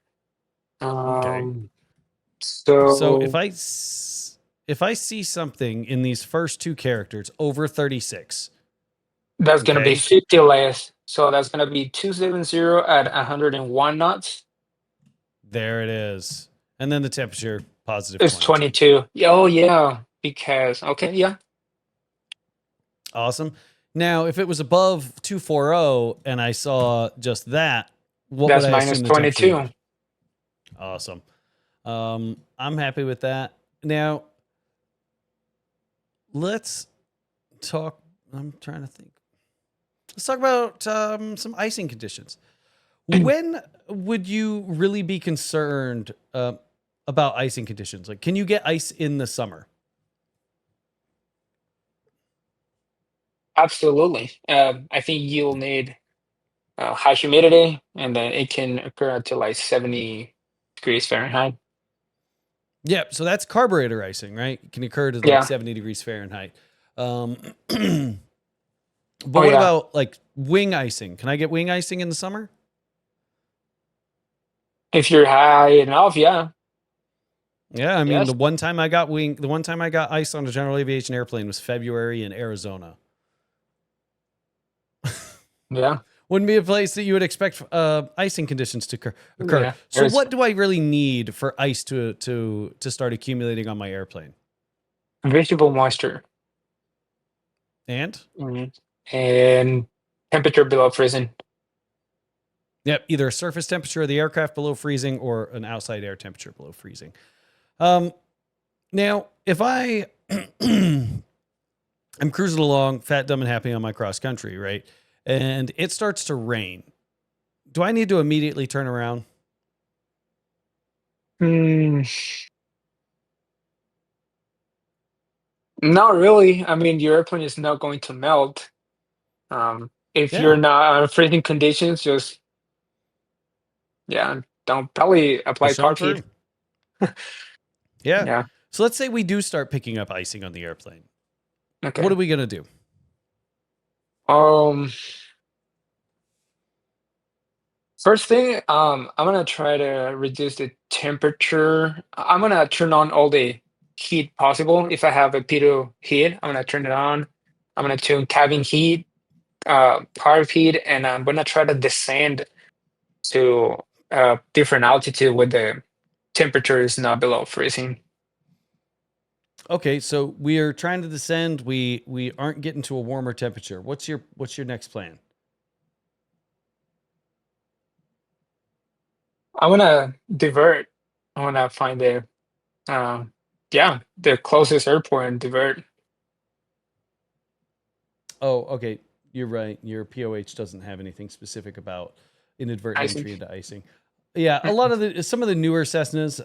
Okay. Um, So so if I see something in these first two characters over 36, that's going to be okay? 50 less. So that's going to be 270 at 101 knots. There it is. And then the temperature positive It's 22. 22. Oh, yeah. Because, okay, yeah. Awesome. Now, if it was above 240 and I saw just that, what would That's I minus assume the temperature would 22. be? Awesome. I'm happy with that. Now, let's talk. I'm trying to think. Let's talk about some icing conditions. When would you really be concerned about icing conditions? Like, can you get ice in the summer? Absolutely. I think you'll need high humidity, and then it can occur up to like 70 degrees Fahrenheit. Yeah, so that's carburetor icing, right? It can occur to like Yeah. 70 degrees Fahrenheit. Um, but Oh, what yeah. about like wing icing? Can I get wing icing in the summer? If you're high enough, yeah. Yeah, I mean Yes. the one time I got ice on a general aviation airplane was February in Arizona. Yeah. Wouldn't be a place that you would expect icing conditions to occur. Yeah. So There's what do I really need for ice to start accumulating on my airplane? visible moisture. And Mhm. And temperature below freezing. yep, either a surface temperature of the aircraft below freezing or an outside air temperature below freezing. Um, Now, if I I'm cruising along, fat, dumb, and happy on my cross country, right? And it starts to rain. Do I need to immediately turn around? Mm, not really. I mean, your airplane is not going to melt. If you're Yeah. not freezing conditions, just yeah, don't probably apply Push on park heat. through. Yeah. Yeah. So let's say we do start picking up icing on the airplane. What Okay. are we going to do? Um, First thing, I'm gonna try to reduce the temperature. I'm gonna turn on all the heat possible. If I have a pitot heat, I'm gonna turn it on. I'm gonna tune cabin heat, part heat, and I'm gonna try to descend to different altitude with the temperature is not below freezing. Okay, so we are trying to descend. We aren't getting to a warmer temperature. What's your next plan? I wanna divert. I wanna find uh, the closest airport and divert Oh, okay. You're right. Your POH doesn't have anything specific about inadvertent icing. entry into icing. Yeah, a lot of some of the newer Cessnas,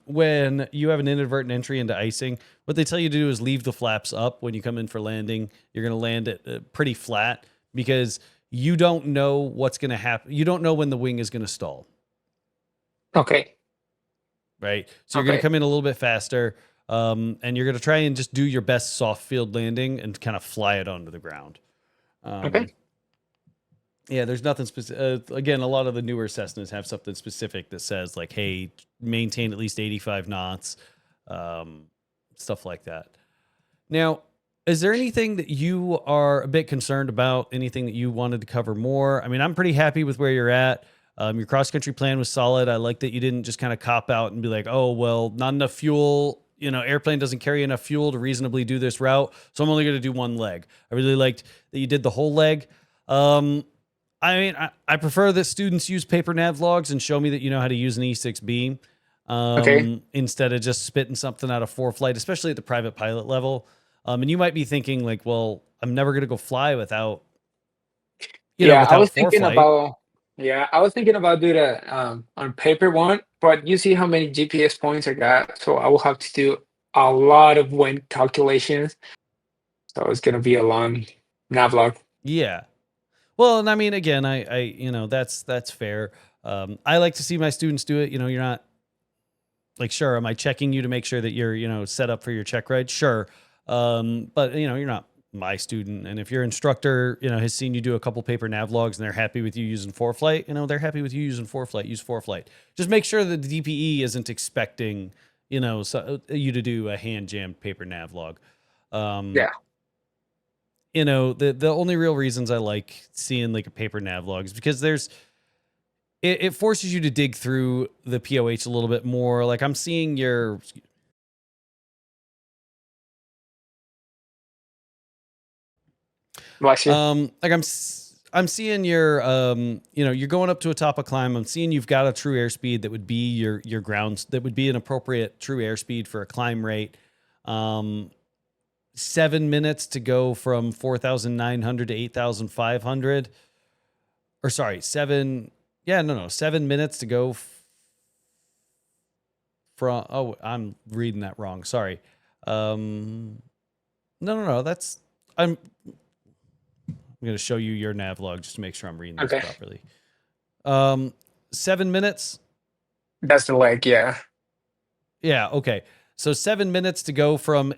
when you have an inadvertent entry into icing, what they tell you to do is leave the flaps up when you come in for landing. You're going to land it pretty flat because you don't know what's going to happen. You don't know when the wing is going to stall, Okay, right? So you're going to okay, come in a little bit faster, and you're going to try and just do your best soft field landing and kind of fly it onto the ground. okay. Um, Yeah, there's nothing specific. Again, a lot of the newer Cessnas have something specific that says like, "Hey, maintain at least 85 knots," um, stuff like that. Now, is there anything that you are a bit concerned about? Anything that you wanted to cover more? I mean, I'm pretty happy with where you're at. Your cross country plan was solid. I like that you didn't just kind of cop out and be like, "Oh, well, not enough fuel." Airplane doesn't carry enough fuel to reasonably do this route, so I'm only going to do one leg. I really liked that you did the whole leg. Um, I mean, I prefer that students use paper nav logs and show me that you know how to use an E6B Okay. instead of just spitting something out of four flight, especially at the private pilot level. And you might be thinking like, well, I'm never going to go fly without, Yeah, I without was four thinking flight. about do the on paper one, but you see how many GPS points I got, so I will have to do a lot of wind calculations. So it's gonna be a long navlog. Yeah. Well, and I mean, again, that's fair. I like to see my students do it. You're not like, sure, am I checking you to make sure that you're, set up for your check ride? Sure. But you're not my student. And if your instructor, has seen you do a couple paper nav logs and they're happy with you using four flight, they're happy with you using four flight, use four flight. Just make sure that the DPE isn't expecting, you to do a hand jammed paper nav log. Um, Yeah. the only real reasons I like seeing like a paper nav log is because it forces you to dig through the POH a little bit more. Like I'm seeing your Bless you. Like I'm seeing your you're going up to a top of climb. I'm seeing you've got a true airspeed that would be your grounds, that would be an appropriate true airspeed for a climb rate. 7 minutes to go from 4,900 to 8,500. Or sorry, seven. Yeah, no. 7 minutes to go from. Oh, I'm reading that wrong. Sorry. No. I'm going to show you your nav log just to make sure I'm reading this Okay. properly. Um, 7 minutes. That's the leg, yeah. Yeah. Okay. So 7 minutes to go from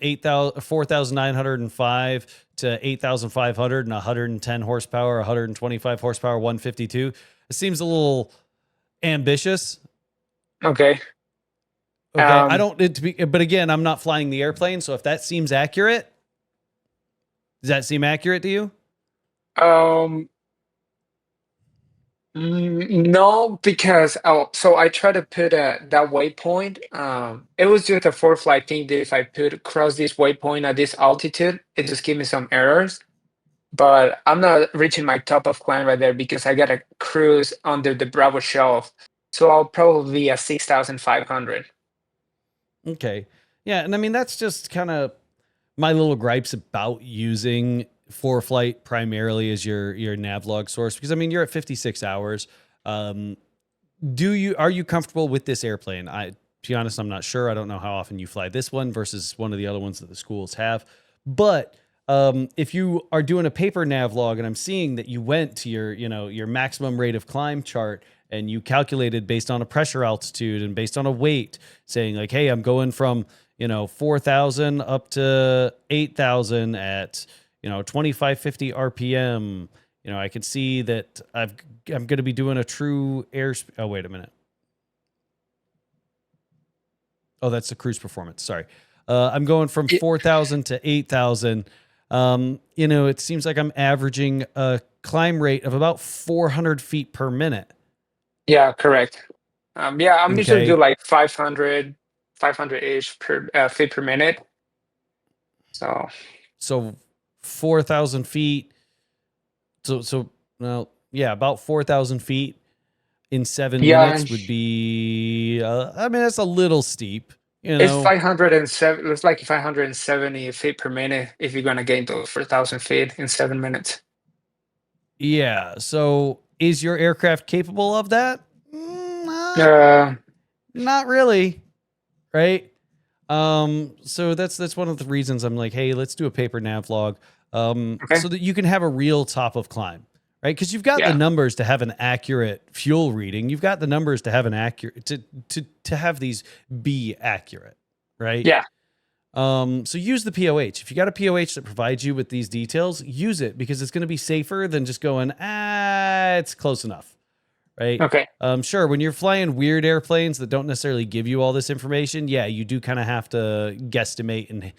4,905 to 8,500 and 110 horsepower, 125 horsepower, 152. It seems a little ambitious. Okay. Okay. I Um don't, it to be, but again, I'm not flying the airplane. So if that seems accurate, does that seem accurate to you? um no, because so I try to put that waypoint. It was just a four flight thing that if I put cross this waypoint at this altitude, it just give me some errors. But I'm not reaching my top of climb right there because I gotta cruise under the Bravo shelf. So I'll probably be at 6,500. Okay. Yeah. And I mean, that's just kind of my little gripes about using for flight primarily as your navlog source, because I mean you're at 56 hours. Um, are you comfortable with this airplane? To be honest, I'm not sure. I don't know how often you fly this one versus one of the other ones that the schools have. But if you are doing a paper nav log and I'm seeing that you went to your maximum rate of climb chart and you calculated based on a pressure altitude and based on a weight, saying like, hey, I'm going from 4,000 up to 8,000 at 2550 RPM. I can see that I'm going to be doing a true air. Oh, wait a minute. Oh, that's the cruise performance. Sorry. I'm going from 4,000 to 8,000. It seems like I'm averaging a climb rate of about 400 feet per minute. Yeah, correct. Yeah, I'm usually do Okay. like 500-ish per feet per minute. So So 4,000 feet. Well, yeah, about 4,000 feet in seven yeah, minutes would be, I mean, that's a little steep, you it's know? 507. It's like 570 feet per minute if you're gonna gain those 4,000 feet in 7 minutes. Yeah. So is your aircraft capable of that? Uh, Not really. Right. So that's one of the reasons I'm like, hey, let's do a paper nav log, okay. so that you can have a real top of climb, right? Because you've got the Yeah. numbers to have an accurate fuel reading. You've got the numbers to have an accurate to have these be accurate, right? Yeah. So use the POH. If you got a POH that provides you with these details, use it because it's going to be safer than just going, it's close enough, right? Okay. Sure, when you're flying weird airplanes that don't necessarily give you all this information, yeah, you do kind of have to guesstimate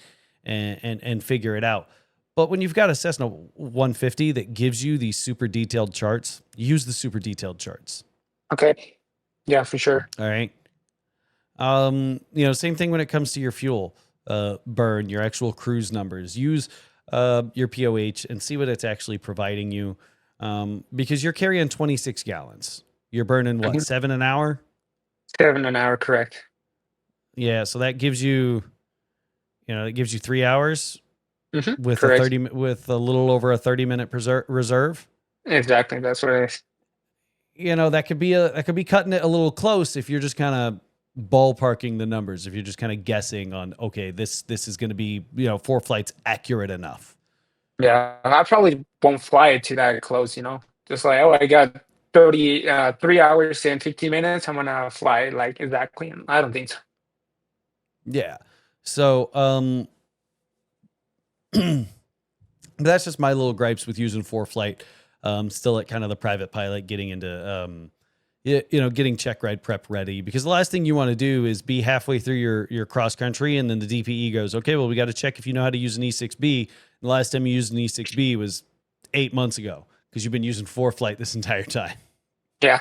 and figure it out. But when you've got a Cessna 150 that gives you these super detailed charts, use the super detailed charts. Okay. Yeah, for sure. All right. Same thing when it comes to your fuel burn, your actual cruise numbers. Use your POH and see what it's actually providing you. Because you're carrying 26 gallons. You're burning what, Mhm. 7 an hour? 7 an hour, correct. Yeah, so that gives you, it gives you 3 hours with Correct. with a little over a 30-minute reserve. Exactly. That's what it is. That could be cutting it a little close if you're just kind of ballparking the numbers. If you're just kind of guessing on, okay, this is going to be, 4 flights accurate enough. Yeah, I probably won't fly it to that close, Just like, oh, I got 3 hours and 15 minutes. I'm gonna fly it like exactly. And I don't think so. Yeah. So, that's just my little gripes with using 4 flight. Still at kind of the private pilot, getting into, getting check ride prep ready, because the last thing you want to do is be halfway through your cross country and then the DPE goes, okay, well, we got to check if you know how to use an E6B. The last time you used an E6B was 8 months ago because you've been using 4 flight this entire time. Yeah,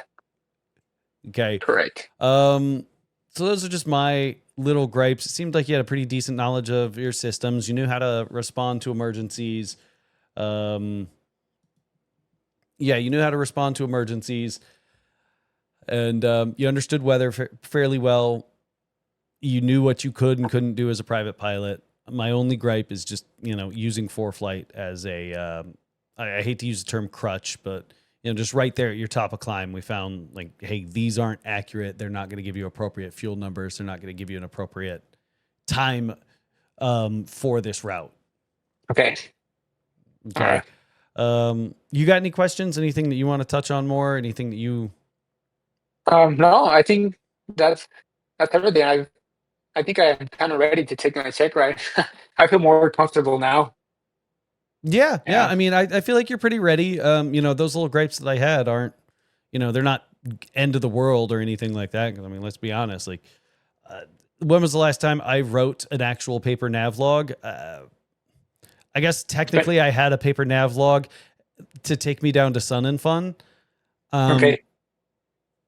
Okay. correct. So those are just my little gripes. It seemed like you had a pretty decent knowledge of your systems. You knew how to respond to emergencies. Um, yeah, you knew how to respond to emergencies, and you understood weather fairly well. You knew what you could and couldn't do as a private pilot. My only gripe is just using 4 flight as a I hate to use the term crutch, but just right there at your top of climb, we found like, hey, these aren't accurate. They're not going to give you appropriate fuel numbers. They're not going to give you an appropriate time for this route. Okay. All Okay. right. You got any questions? Anything that you want to touch on more? Anything that you? No, I think that's that's everything. I think I'm kind of ready to take my check ride. I feel more comfortable now. Yeah, yeah. Yeah. I mean, I feel like you're pretty ready. Those little gripes that I had aren't, they're not end of the world or anything like that. 'Cause, I mean, let's be honest. Like, uh, when was the last time I wrote an actual paper nav log? I guess But technically I had a paper nav log to take me down to Sun and Fun. Um, okay.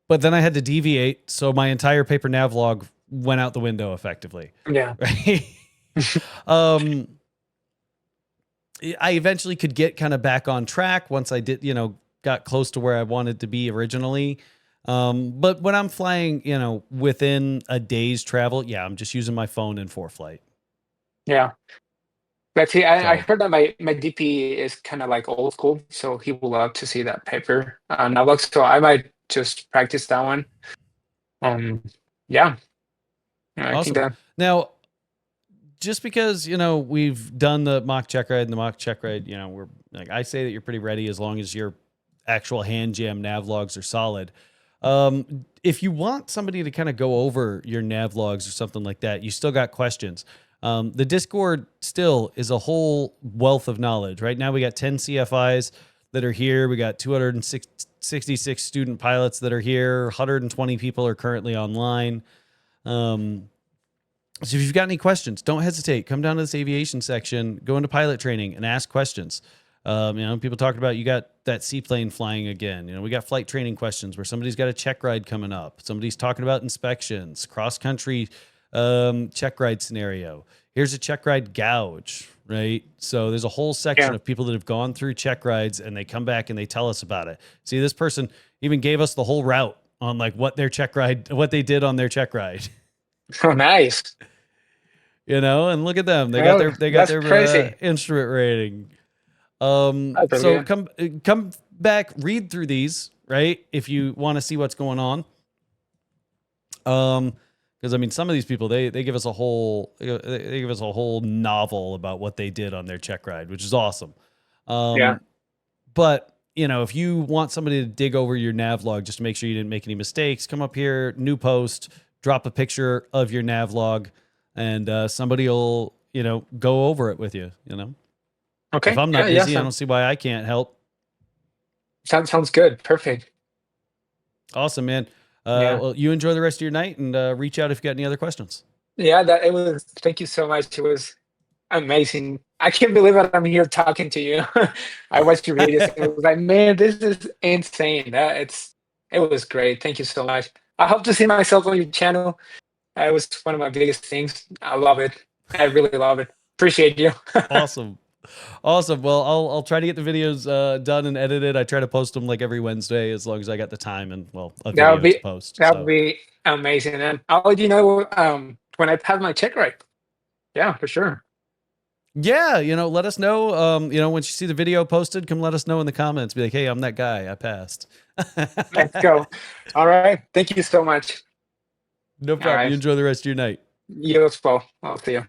but then I had to deviate, so my entire paper nav log went out the window effectively. Yeah. Right. um, I eventually could get kind of back on track once I did, got close to where I wanted to be originally. But when I'm flying, within a day's travel, yeah, I'm just using my phone in 4 flight. Yeah. But see, I So heard that my DP is kind of like old school, so he will love to see that paper notebook. So I might just practice that one. Um, yeah, I think awesome. that. Now, just because we've done the mock check ride and the mock check ride, we're like, I say that you're pretty ready as long as your actual hand jam nav logs are solid. If you want somebody to kind of go over your nav logs or something like that, you still got questions. The Discord still is a whole wealth of knowledge. Right now, we got 10 CFIs that are here. We got 266 student pilots that are here. 120 people are currently online. So if you've got any questions, don't hesitate. Come down to this aviation section, go into pilot training, and ask questions. People talking about you got that seaplane flying again. We got flight training questions where somebody's got a check ride coming up. Somebody's talking about inspections, cross country check ride scenario. Here's a check ride gouge, right? So there's a whole section Yeah. of people that have gone through check rides and they come back and they tell us about it. See, this person even gave us the whole route on like what they did on their check ride. Oh, nice. And look at them. Oh, They got that's their crazy. instrument rating. That's So brilliant. come back, read through these, right? If you want to see what's going on. Because I mean, some of these people they give us a whole novel about what they did on their check ride, which is awesome. Yeah. But if you want somebody to dig over your nav log just to make sure you didn't make any mistakes, come up here, new post, drop a picture of your nav log, and somebody will go over it with you. If Okay. I'm Yeah. not Yeah. busy, I don't see why I can't help. Sounds good. Perfect. Awesome, man. Yeah. Well, you enjoy the rest of your night, and reach out if you got any other questions. Yeah. That it was. Thank you so much. It was amazing. I can't believe that I'm here talking to you. I watched your videos and it was like, man, this is insane. It was great. Thank you so much. I hope to see myself on your channel. It was one of my biggest things. I love it. I really love it. Appreciate you. Awesome. Awesome. Well, I'll try to get the videos done and edited. I try to post them like every Wednesday as long as I got the time and a That would video to be post. that would So be amazing. And I'll let you know when I have my check right. Yeah, for sure. yeah, let us know. Once you see the video posted, come let us know in the comments. Be like, hey, I'm that guy. I passed. Let's go. All right. Thank you so much. No All problem. You right. enjoy the rest of your night. You as well. I'll see you.